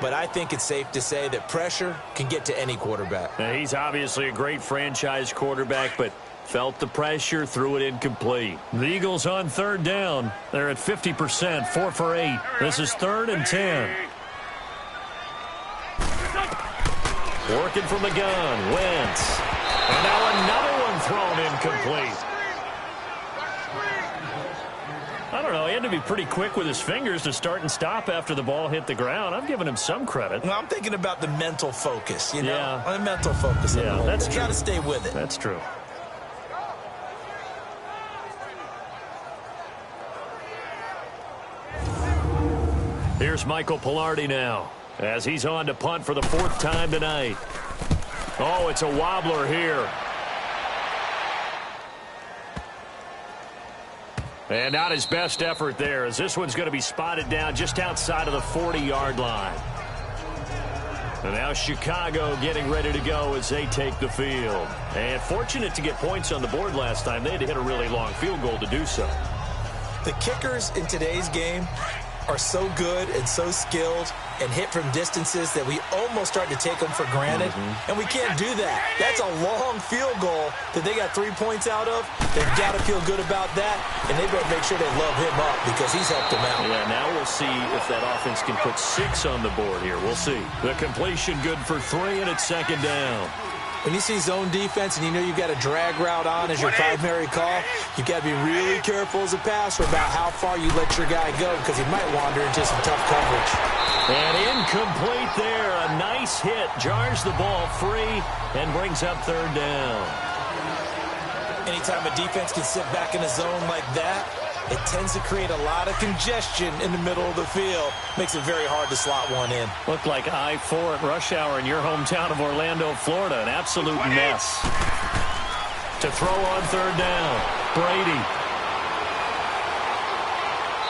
but I think it's safe to say that pressure can get to any quarterback. Now, he's obviously a great franchise quarterback, but Felt the pressure, threw it incomplete. The Eagles on third down. They're at 50%, 4 for 8. This is 3rd and 10. Working from the gun, Wentz. And now another one thrown incomplete. I don't know. He had to be pretty quick with his fingers to start and stop after the ball hit the ground. I'm giving him some credit. Well, I'm thinking about the mental focus, you know? Yeah. The mental focus. Yeah, that's true. Got to stay with it. That's true. Here's Michael Pilardi now as he's on to punt for the 4th time tonight. Oh, it's a wobbler here. And not his best effort there, as this one's going to be spotted down just outside of the 40-yard line. And now Chicago getting ready to go as they take the field. And fortunate to get points on the board last time. They had to hit a really long field goal to do so. The kickers in today's game are so good and so skilled and hit from distances that we almost start to take them for granted. And we can't do that. That's a long field goal that they got 3 points out of. They've got to feel good about that, and they better make sure they love him up because he's helped them out. Yeah, now we'll see if that offense can put 6 on the board here. We'll see. The completion good for 3, and it's 2nd down. When you see zone defense and you know you've got a drag route on as your primary call, you've got to be really careful as a passer about how far you let your guy go because he might wander into some tough coverage. And incomplete there. A nice hit. Jars the ball free and brings up 3rd down. Anytime a defense can sit back in a zone like that, it tends to create a lot of congestion in the middle of the field. Makes it very hard to slot one in. Looked like I-4 at rush hour in your hometown of Orlando, Florida. An absolute mess. To throw on 3rd down, Brady.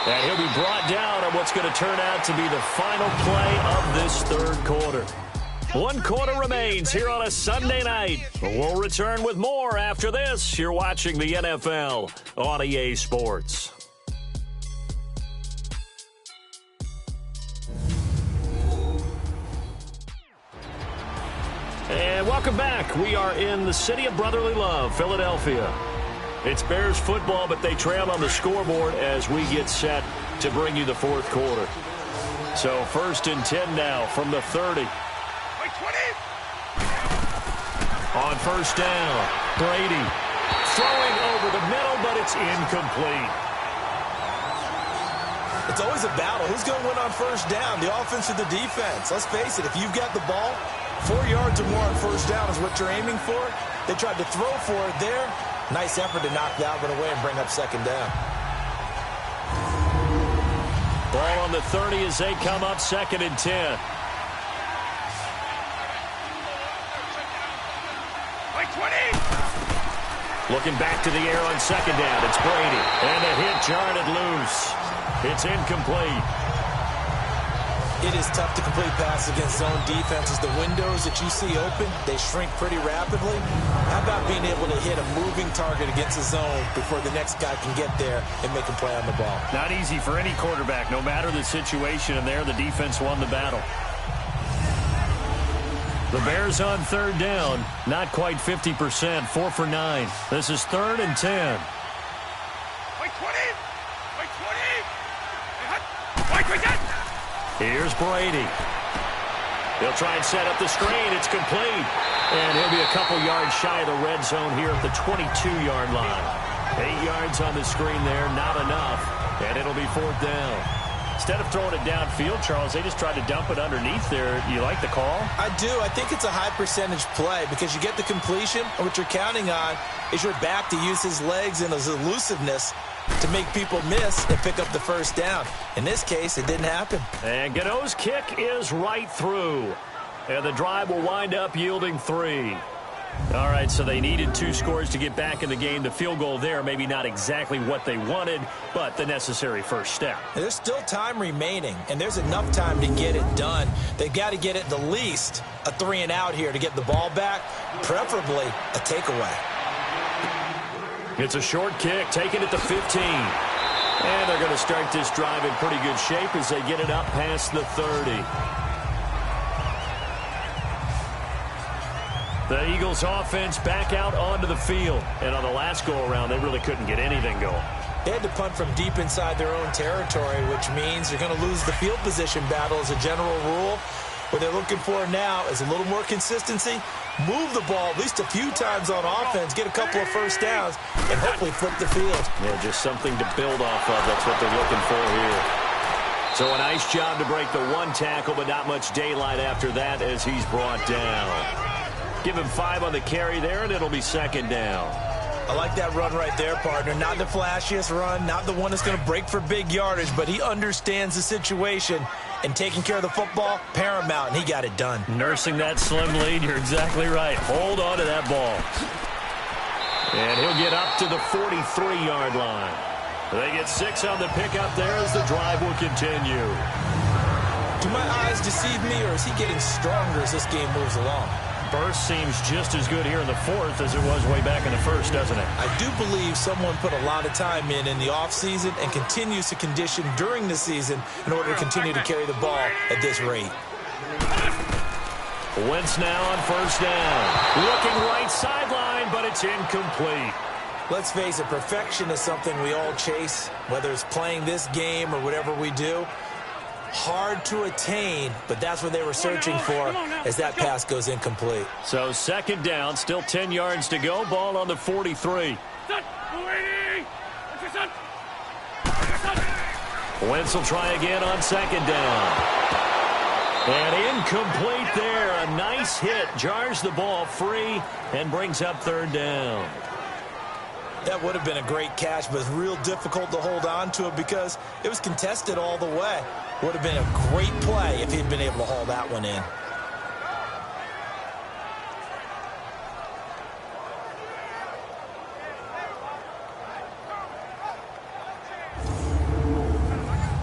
And he'll be brought down on what's going to turn out to be the final play of this 3rd quarter. 1 quarter remains here on a Sunday night. We'll return with more after this. You're watching the NFL on EA Sports. And welcome back. We are in the city of brotherly love, Philadelphia. It's Bears football, but they trail on the scoreboard as we get set to bring you the 4th quarter. So 1st and 10 now from the 30. On 1st down, Brady throwing over the middle, but it's incomplete. It's always a battle. Who's going to win on 1st down, the offense or the defense? Let's face it, if you've got the ball, 4 yards or more on 1st down is what you're aiming for. They tried to throw for it there. Nice effort to knock that one away and bring up 2nd down. Ball on the 30 as they come up 2nd and 10. Looking back to the air on 2nd down. It's Brady. And a hit jarred it loose. It's incomplete. It is tough to complete passes against zone defenses. The windows that you see open, they shrink pretty rapidly. How about being able to hit a moving target against a zone before the next guy can get there and make a play on the ball? Not easy for any quarterback, no matter the situation. And there, the defense won the battle. The Bears on 3rd down, not quite 50%, 4 for 9. This is 3rd and 10. Here's Brady. He'll try and set up the screen. It's complete. And he'll be a couple yards shy of the red zone here at the 22-yard line. 8 yards on the screen there, not enough. And it'll be 4th down. Instead of throwing it downfield, Charles, they just tried to dump it underneath there. You like the call? I do. I think it's a high percentage play because you get the completion, and what you're counting on is your back to use his legs and his elusiveness to make people miss and pick up the 1st down. In this case, it didn't happen. And Gano's kick is right through. And the drive will wind up yielding 3. All right, so they needed 2 scores to get back in the game. The field goal there, maybe not exactly what they wanted, but the necessary first step. There's still time remaining, and there's enough time to get it done. They've got to get at the least a 3 and out here to get the ball back, preferably a takeaway. It's a short kick, taken at the 15. And they're going to start this drive in pretty good shape as they get it up past the 30. The Eagles offense back out onto the field. And on the last go-around, they really couldn't get anything going. They had to punt from deep inside their own territory, which means you're going to lose the field position battle as a general rule. What they're looking for now is a little more consistency, move the ball at least a few times on offense, get a couple of first downs, and hopefully flip the field. Yeah, just something to build off of. That's what they're looking for here. So a nice job to break the one tackle, but not much daylight after that as he's brought down. Give him 5 on the carry there, and it'll be second down. I like that run right there, partner. Not the flashiest run, not the one that's going to break for big yardage, but he understands the situation, and taking care of the football, paramount, and he got it done. Nursing that slim lead, you're exactly right. Hold on to that ball. And he'll get up to the 43-yard line. They get 6 on the pickup there as the drive will continue. Do my eyes deceive me, or is he getting stronger as this game moves along? Burst seems just as good here in the fourth as it was way back in the first, doesn't it? I do believe someone put a lot of time in the offseason and continues to condition during the season in order to continue to carry the ball at this rate. Wentz now on first down. Looking right sideline, but it's incomplete. Let's face it, perfection is something we all chase, whether it's playing this game or whatever we do. Hard to attain, but that's what they were searching for as that pass goes incomplete. So second down, still 10 yards to go. Ball on the 43. Wentz will try again on second down. And incomplete there. A nice hit. Jars the ball free and brings up third down. That would have been a great catch, but it's real difficult to hold on to it because it was contested all the way. Would have been a great play if he'd been able to haul that one in.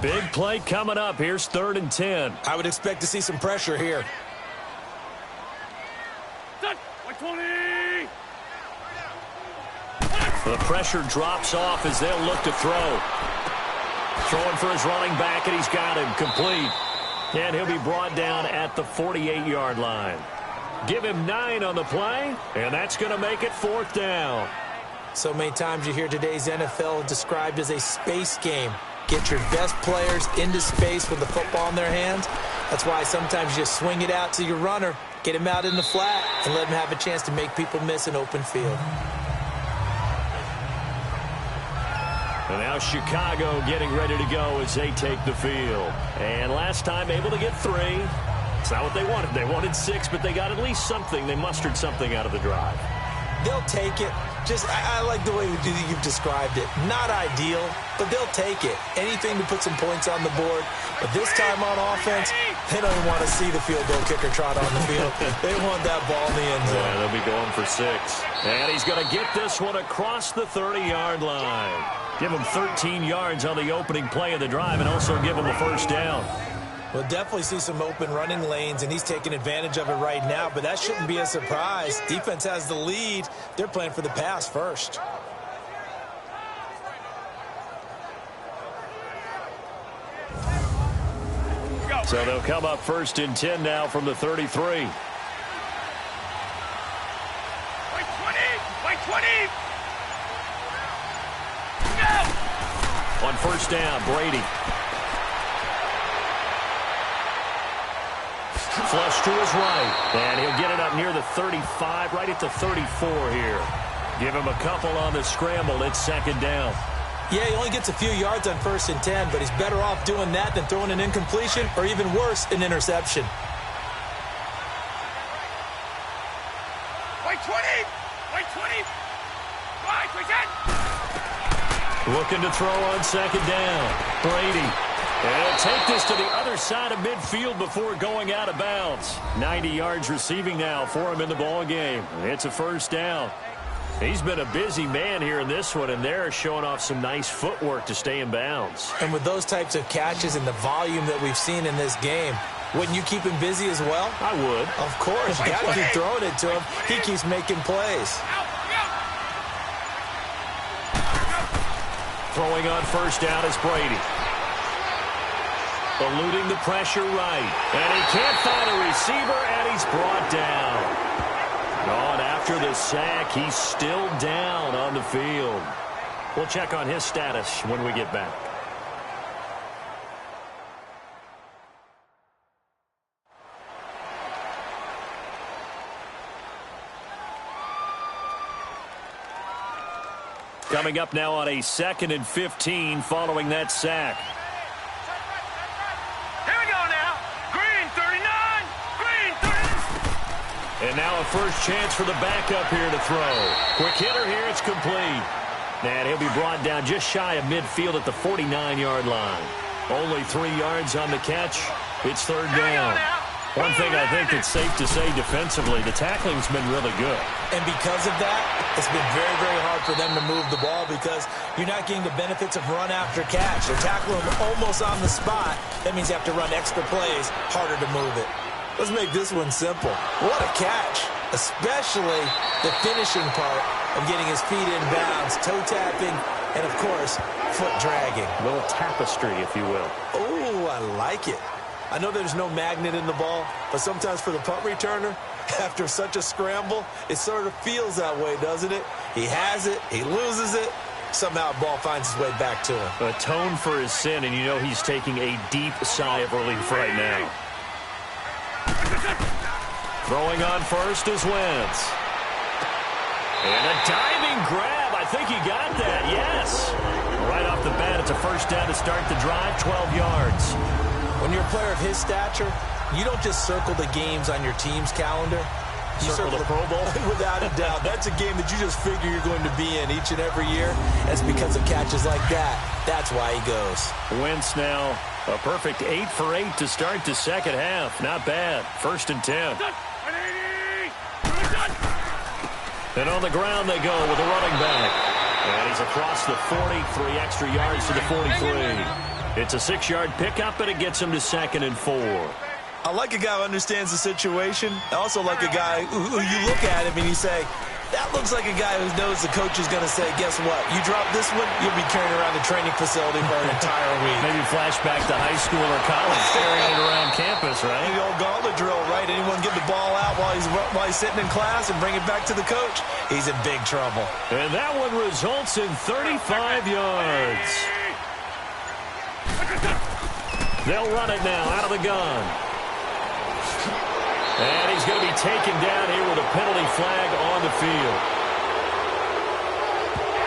Big play coming up. Here's 3rd and 10. I would expect to see some pressure here. The pressure drops off as they'll look to throw. Throwing for his running back, and he's got him complete. And he'll be brought down at the 48-yard line. Give him 9 on the play, and that's going to make it 4th down. So many times you hear today's NFL described as a space game. Get your best players into space with the football in their hands. That's why sometimes you just swing it out to your runner, get him out in the flat, and let him have a chance to make people miss an open field. And now Chicago getting ready to go as they take the field. And last time able to get 3. It's not what they wanted. They wanted 6, but they got at least something. They mustered something out of the drive. They'll take it. I like the way you've described it. Not ideal, but they'll take it. Anything to put some points on the board. But this time on offense, they don't even want to see the field goal kicker trot on the field. They want that ball in the end zone. Yeah, they'll be going for 6. And he's going to get this one across the 30-yard line. Give him 13 yards on the opening play of the drive and also give him a first down. We'll definitely see some open running lanes, and he's taking advantage of it right now, but that shouldn't be a surprise. Defense has the lead. They're playing for the pass first. So they'll come up 1st and 10 now from the 33. On first down, Brady. Flush to his right. And he'll get it up near the 35, right at the 34 here. Give him a couple on the scramble. It's 2nd down. Yeah, he only gets a few yards on 1st and 10, but he's better off doing that than throwing an incompletion or even worse, an interception. White 20! White 20! Right, Looking to throw on 2nd down. Brady. And he'll take this to the other side of midfield before going out of bounds. 90 yards receiving now for him in the ball game. It's a first down. He's been a busy man here in this one, and they're showing off some nice footwork to stay in bounds. And with those types of catches and the volume that we've seen in this game, wouldn't you keep him busy as well? I would. Of course. You got to keep throwing it to him. He keeps making plays. Throwing on first down is Brady. Eluding the pressure right. And he can't find a receiver, and he's brought down. Oh, and after the sack, he's still down on the field. We'll check on his status when we get back. Coming up now on a 2nd and 15 following that sack. Here we go now. Green 39. Green 30. And now a first chance for the backup here to throw. Quick hitter here. It's complete. And he'll be brought down just shy of midfield at the 49-yard line. Only 3 yards on the catch. It's 3rd down. One thing I think that's safe to say defensively, the tackling's been really good. And because of that, it's been very, very hard for them to move the ball because you're not getting the benefits of run after catch. They're tackling them almost on the spot. That means you have to run extra plays, harder to move it. Let's make this one simple. What a catch, especially the finishing part of getting his feet in bounds, toe tapping, and, of course, foot dragging. A little tapestry, if you will. Oh, I like it. I know there's no magnet in the ball, but sometimes for the punt returner, after such a scramble, it sort of feels that way, doesn't it? He has it, he loses it, somehow the ball finds its way back to him. Atone for his sin, and you know he's taking a deep sigh of relief right now. Throwing on first is Wentz. And a diving grab. I think he got that, yes. Right off the bat, it's a first down to start the drive, 12 yards. When you're a player of his stature, you don't just circle the games on your team's calendar. You circle the Pro Bowl? Without a doubt. That's a game that you just figure you're going to be in each and every year. That's because of catches like that. That's why he goes. Wentz now a perfect 8 for 8 to start the second half. Not bad. 1st and 10. And on the ground they go with the running back. And he's across the 40, 3 extra yards to the 43. It's a 6-yard pickup, and it gets him to 2nd and 4. I like a guy who understands the situation. I also like a guy who you look at him and you say, that looks like a guy who knows the coach is going to say, guess what? You drop this one, you'll be carrying around the training facility for an entire week. Maybe flashback to high school or college, carrying it around campus, right? The old gauntlet drill, right? Anyone get the ball out while he's sitting in class and bring it back to the coach? He's in big trouble. And that one results in 35 yards. They'll run it now out of the gun. And he's going to be taken down here with a penalty flag on the field.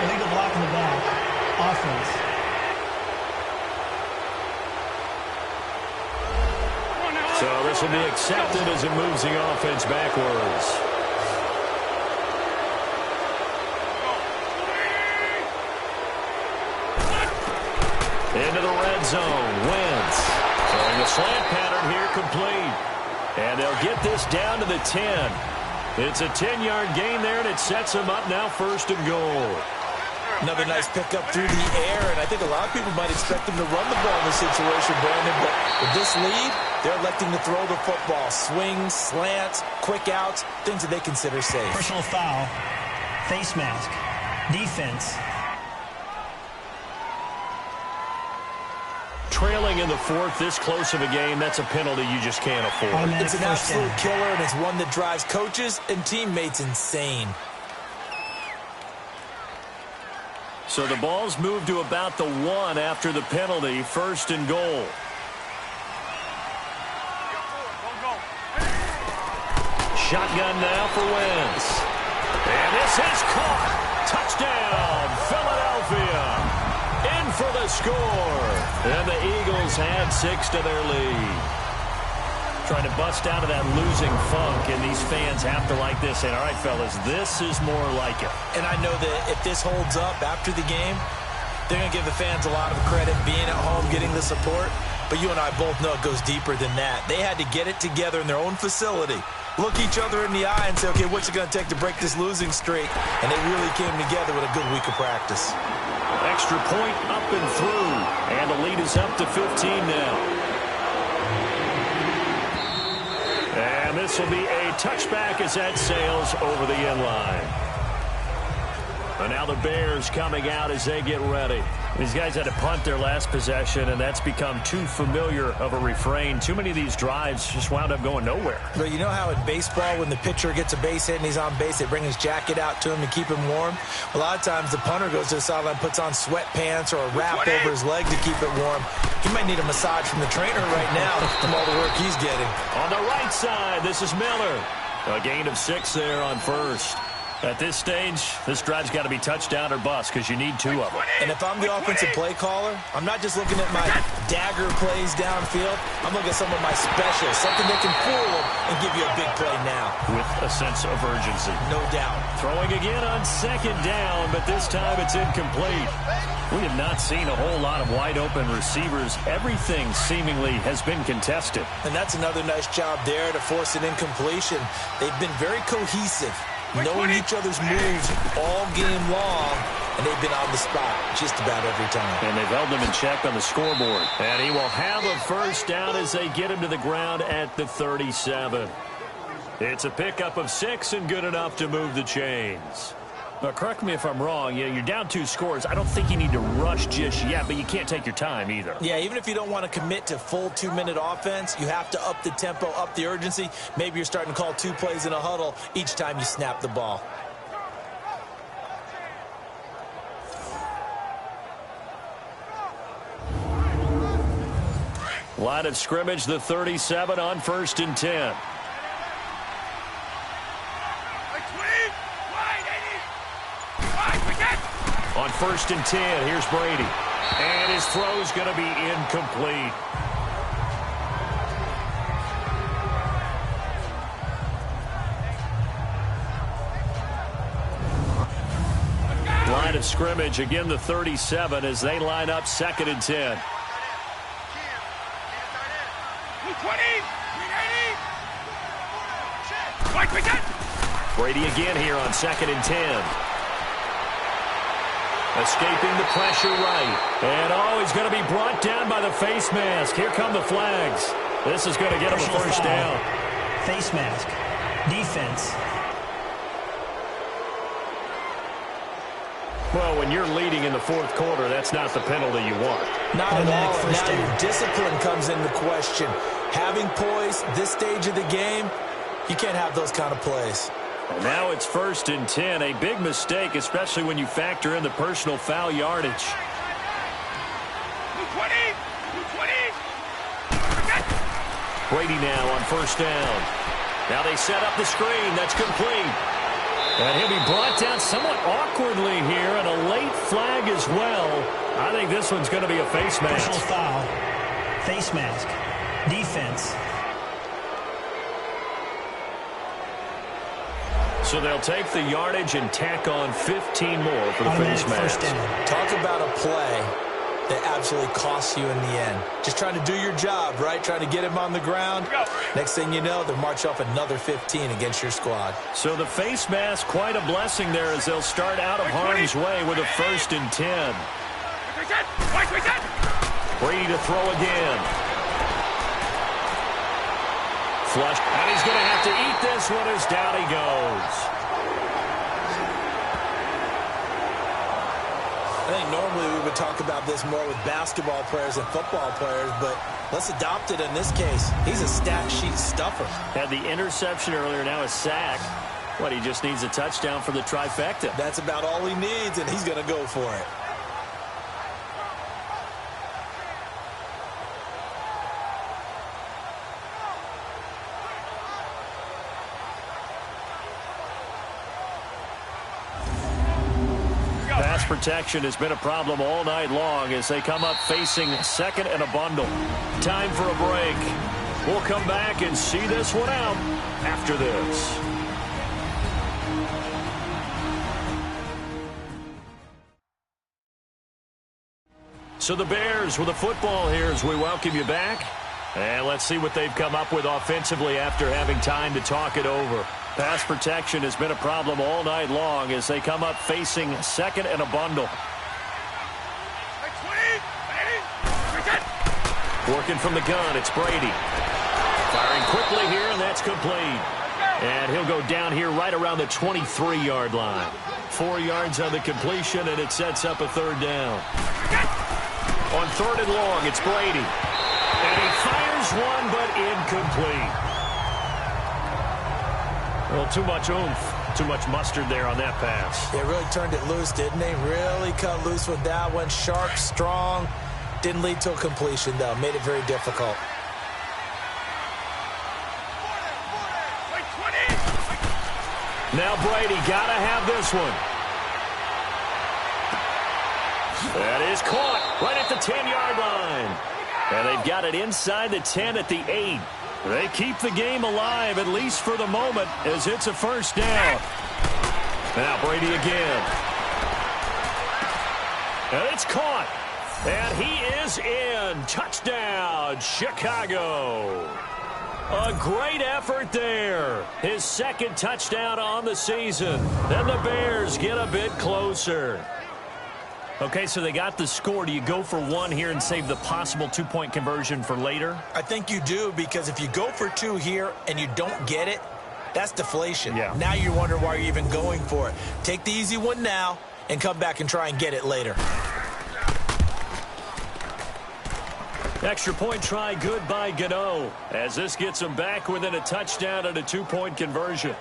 Illegal block in the back. Offense. So this will be accepted as it moves the offense backwards. Into the red zone. Wentz. Throwing a slant pattern here complete. And they'll get this down to the 10. It's a 10-yard gain there, and it sets them up now 1st and goal. Another nice pickup through the air, and I think a lot of people might expect them to run the ball in this situation, Brandon, but with this lead, they're electing to throw the football. Swings, slants, quick outs, things that they consider safe. Personal foul. Face mask. Defense. Trailing in the 4th, this close of a game, that's a penalty you just can't afford. It's an absolute killer, and it's one that drives coaches and teammates insane. So the ball's moved to about the 1 after the penalty, 1st and goal. Shotgun now for Wentz. And this is caught. Touchdown, Philadelphia. In for the score. And the Eagles had 6 to their lead. Trying to bust out of that losing funk, and these fans have to like this. And, all right, fellas, this is more like it. And I know that if this holds up after the game, they're going to give the fans a lot of credit being at home, getting the support. But you and I both know it goes deeper than that. They had to get it together in their own facility, look each other in the eye and say, okay, what's it going to take to break this losing streak? And they really came together with a good week of practice. Extra point up and through. And the lead is up to 15 now. And this will be a touchback as that sails over the end line. And now the Bears coming out as they get ready. These guys had to punt their last possession, and that's become too familiar of a refrain. Too many of these drives just wound up going nowhere. But you know how in baseball, when the pitcher gets a base hit and he's on base, they bring his jacket out to him to keep him warm? A lot of times the punter goes to the sideline, puts on sweatpants or a wrap over his leg to keep it warm. He might need a massage from the trainer right now from all the work he's getting. On the right side, this is Miller. A gain of 6 there on first. At this stage, this drive's got to be touchdown or bust because you need 2 of them. And if I'm the offensive play caller, I'm not just looking at my dagger plays downfield. I'm looking at some of my specials, something that can fool them and give you a big play now. With a sense of urgency. No doubt. Throwing again on 2nd down, but this time it's incomplete. We have not seen a whole lot of wide-open receivers. Everything seemingly has been contested. And that's another nice job there to force an incompletion. They've been very cohesive, knowing each other's moves all game long, and they've been on the spot just about every time. And they've held him in check on the scoreboard. And he will have a first down as they get him to the ground at the 37. It's a pickup of 6 and good enough to move the chains. Now, correct me if I'm wrong. You're down 2 scores. I don't think you need to rush just yet, but you can't take your time either. Yeah, even if you don't want to commit to full 2-minute offense, you have to up the tempo, up the urgency. Maybe you're starting to call 2 plays in a huddle each time you snap the ball. Line of scrimmage, the 37 on 1st and 10. On 1st and 10, here's Brady. And his throw's going to be incomplete. Line of scrimmage, again the 37 as they line up 2nd and 10. Brady again here on 2nd and 10. Escaping the pressure right. And, he's going to be brought down by the face mask. Here come the flags. This is going to get him a first down. Face mask. Defense. Well, when you're leading in the 4th quarter, that's not the penalty you want. Not at all. Now your discipline comes into question. Having poise this stage of the game, you can't have those kind of plays. And now it's 1st and 10. A big mistake, especially when you factor in the personal foul yardage. Brady now on 1st down. Now they set up the screen. That's complete. And he'll be brought down somewhat awkwardly here, and a late flag as well. I think this one's going to be a face mask. Personal foul. Face mask. Defense. So they'll take the yardage and tack on 15 more for the face mask. Talk about a play that absolutely costs you in the end. Just trying to do your job, right? Trying to get him on the ground. Next thing you know, they'll march off another 15 against your squad. So the face mask, quite a blessing there as they'll start out of harm's way with a 1st and 10. Brady to throw again. Flush, and he's going to have to eat this one as down he goes. I think normally we would talk about this more with basketball players and football players, but let's adopt it in this case. He's a stat sheet stuffer. Had the interception earlier, now a sack. What, he just needs a touchdown for the trifecta. That's about all he needs, and he's going to go for it. Protection has been a problem all night long as they come up facing 2nd and a bundle. Time for a break. We'll come back and see this one out after this. So the Bears with a football here as we welcome you back. And let's see what they've come up with offensively after having time to talk it over. Pass protection has been a problem all night long as they come up facing 2nd and a bundle. Working from the gun, it's Brady. Firing quickly here, and that's complete. And he'll go down here right around the 23-yard line. 4 yards on the completion, and it sets up a third down. On 3rd and long, it's Brady. And he fires one, but incomplete. Well, too much oomph, too much mustard there on that pass. They really turned it loose, didn't they? Really cut loose with that one. Sharp, strong. Didn't lead to a completion, though. Made it very difficult. Now Brady got to have this one. That is caught right at the 10-yard line. And they've got it inside the 10 at the 8. They keep the game alive, at least for the moment, as it's a first down. Now Brady again. And it's caught. And he is in. Touchdown, Chicago. A great effort there. His second touchdown on the season. Then the Bears get a bit closer. Okay, so they got the score. Do you go for one here and save the possible two-point conversion for later? I think you do, because if you go for two here and you don't get it, that's deflation. Yeah. Now you wonder why you're even going for it. Take the easy one now and come back and try and get it later. Extra point try good by Gano, as this gets them back within a touchdown and a two-point conversion.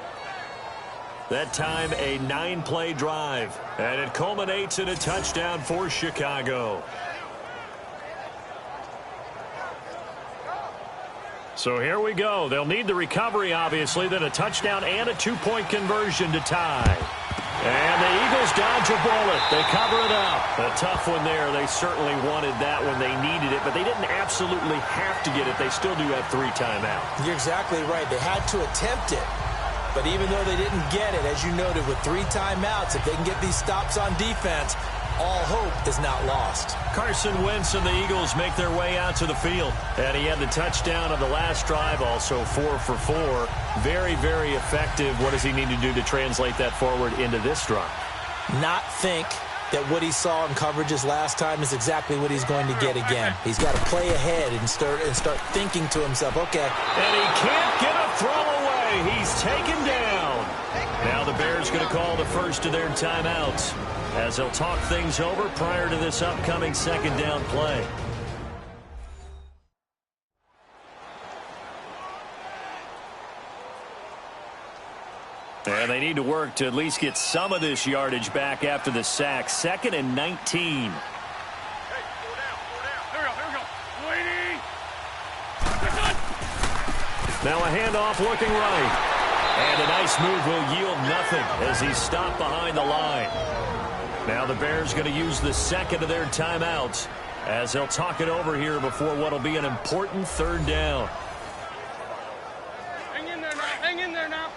That time a 9-play drive, and it culminates in a touchdown for Chicago. So here we go. They'll need the recovery, obviously, then a touchdown and a two-point conversion to tie. And the Eagles dodge a bullet. They cover it up. A tough one there. They certainly wanted that when they needed it, but they didn't absolutely have to get it. They still do have 3 timeouts. You're exactly right. They had to attempt it. But even though they didn't get it, as you noted, with 3 timeouts, if they can get these stops on defense, all hope is not lost. Carson Wentz and the Eagles make their way out to the field. And he had the touchdown on the last drive, also 4 for 4. Very, very effective. What does he need to do to translate that forward into this drive? Not think that what he saw in coverages last time is exactly what he's going to get again. He's got to play ahead and start thinking to himself, okay. And he can't get a throw away. He's taken down. Now the Bears going to call the first of their timeouts, as they'll talk things over prior to this upcoming second down play. And they need to work to at least get some of this yardage back after the sack. 2nd and 19. Now a handoff looking right. And a nice move will yield nothing as he's stopped behind the line. Now the Bears going to use the second of their timeouts as they'll talk it over here before what will be an important third down. Hang in there now. Hang in there now.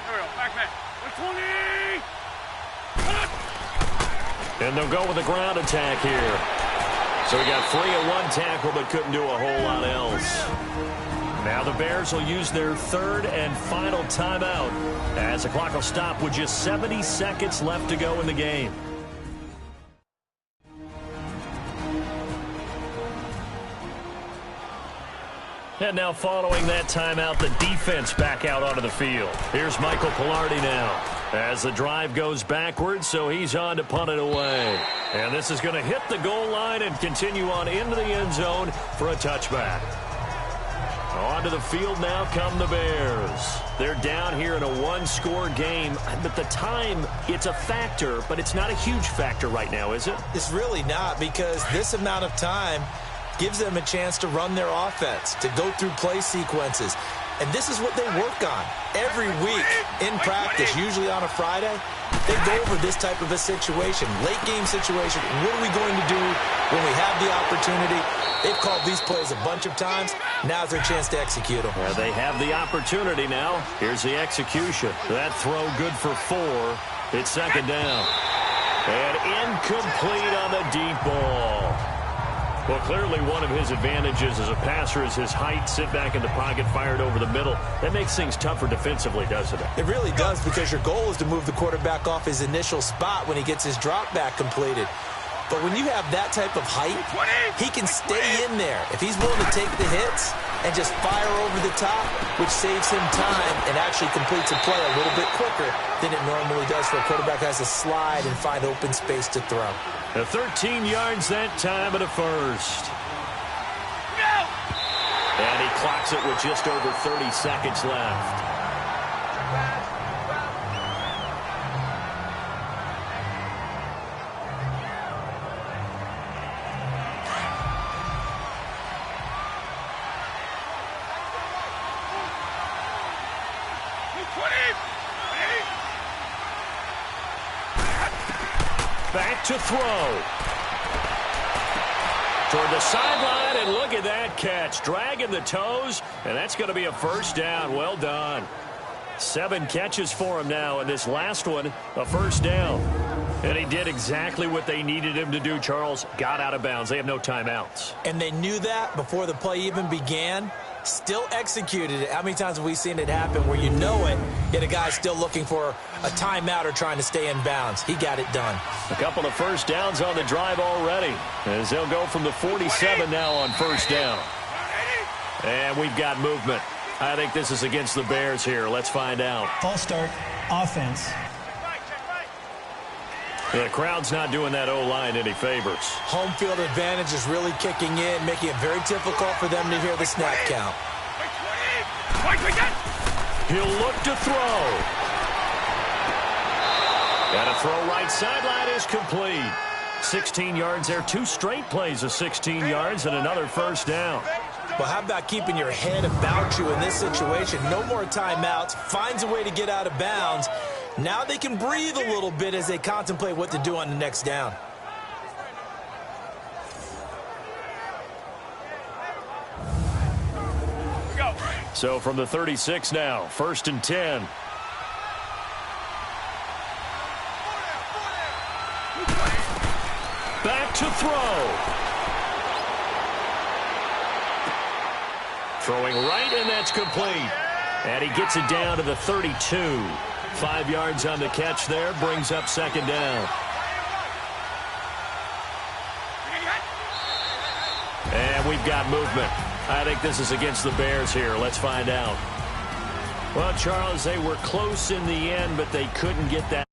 There we go. Back. 120. And they'll go with a ground attack here. So he got free at one tackle but couldn't do a whole lot else. Now the Bears will use their 3rd and final timeout as the clock will stop with just 70 seconds left to go in the game. And now following that timeout, the defense back out onto the field. Here's Michael Pilardi now as the drive goes backwards, so he's on to punt it away. And this is going to hit the goal line and continue on into the end zone for a touchback. Onto the field now come the Bears. They're down here in a 1-score game, but the time, it's a factor, but it's not a huge factor right now, is it? It's really not, because this amount of time gives them a chance to run their offense, to go through play sequences. And this is what they work on every week in practice, usually on a Friday. They go over this type of a situation, late game situation. What are we going to do when we have the opportunity? They've called these plays a bunch of times. Now's their chance to execute them. Well, they have the opportunity now. Here's the execution. That throw good for 4. It's second down. And incomplete on the deep ball. Well, clearly one of his advantages as a passer is his height. Sit back in the pocket, fired over the middle. That makes things tougher defensively, doesn't it? It really does, because your goal is to move the quarterback off his initial spot when he gets his drop back completed. But when you have that type of height, he can stay in there. If he's willing to take the hits and just fire over the top, which saves him time and actually completes a play a little bit quicker than it normally does for a quarterback who has to slide and find open space to throw. 13 yards that time at a first. And he clocks it with just over 30 seconds left. Back to throw. Toward the sideline, and look at that catch. Dragging the toes, and that's going to be a first down. Well done. 7 catches for him now, and this last one, a first down. And he did exactly what they needed him to do, Charles. Got out of bounds. They have no timeouts. And they knew that before the play even began. Still executed it. How many times have we seen it happen where you know it, yet a guy's still looking for a timeout or trying to stay in bounds? He got it done. A couple of first downs on the drive already, as they'll go from the 47 now on first down. And we've got movement. I think this is against the Bears here. Let's find out. False start, offense. The crowd's not doing that O-line any favors. Home field advantage is really kicking in, making it very difficult for them to hear the snap count. He'll look to throw. And a throw right sideline is complete. 16 yards there. 2 straight plays of 16 yards and another first down. Well, how about keeping your head about you in this situation? No more timeouts. Finds a way to get out of bounds. Now they can breathe a little bit as they contemplate what to do on the next down. Go. So from the 36 now, 1st and 10. Back to throw. Throwing right, and that's complete. And he gets it down to the 32. 5 yards on the catch there, brings up 2nd down. And we've got movement. I think this is against the Bears here. Let's find out. Well, Charles, they were close in the end, but they couldn't get that.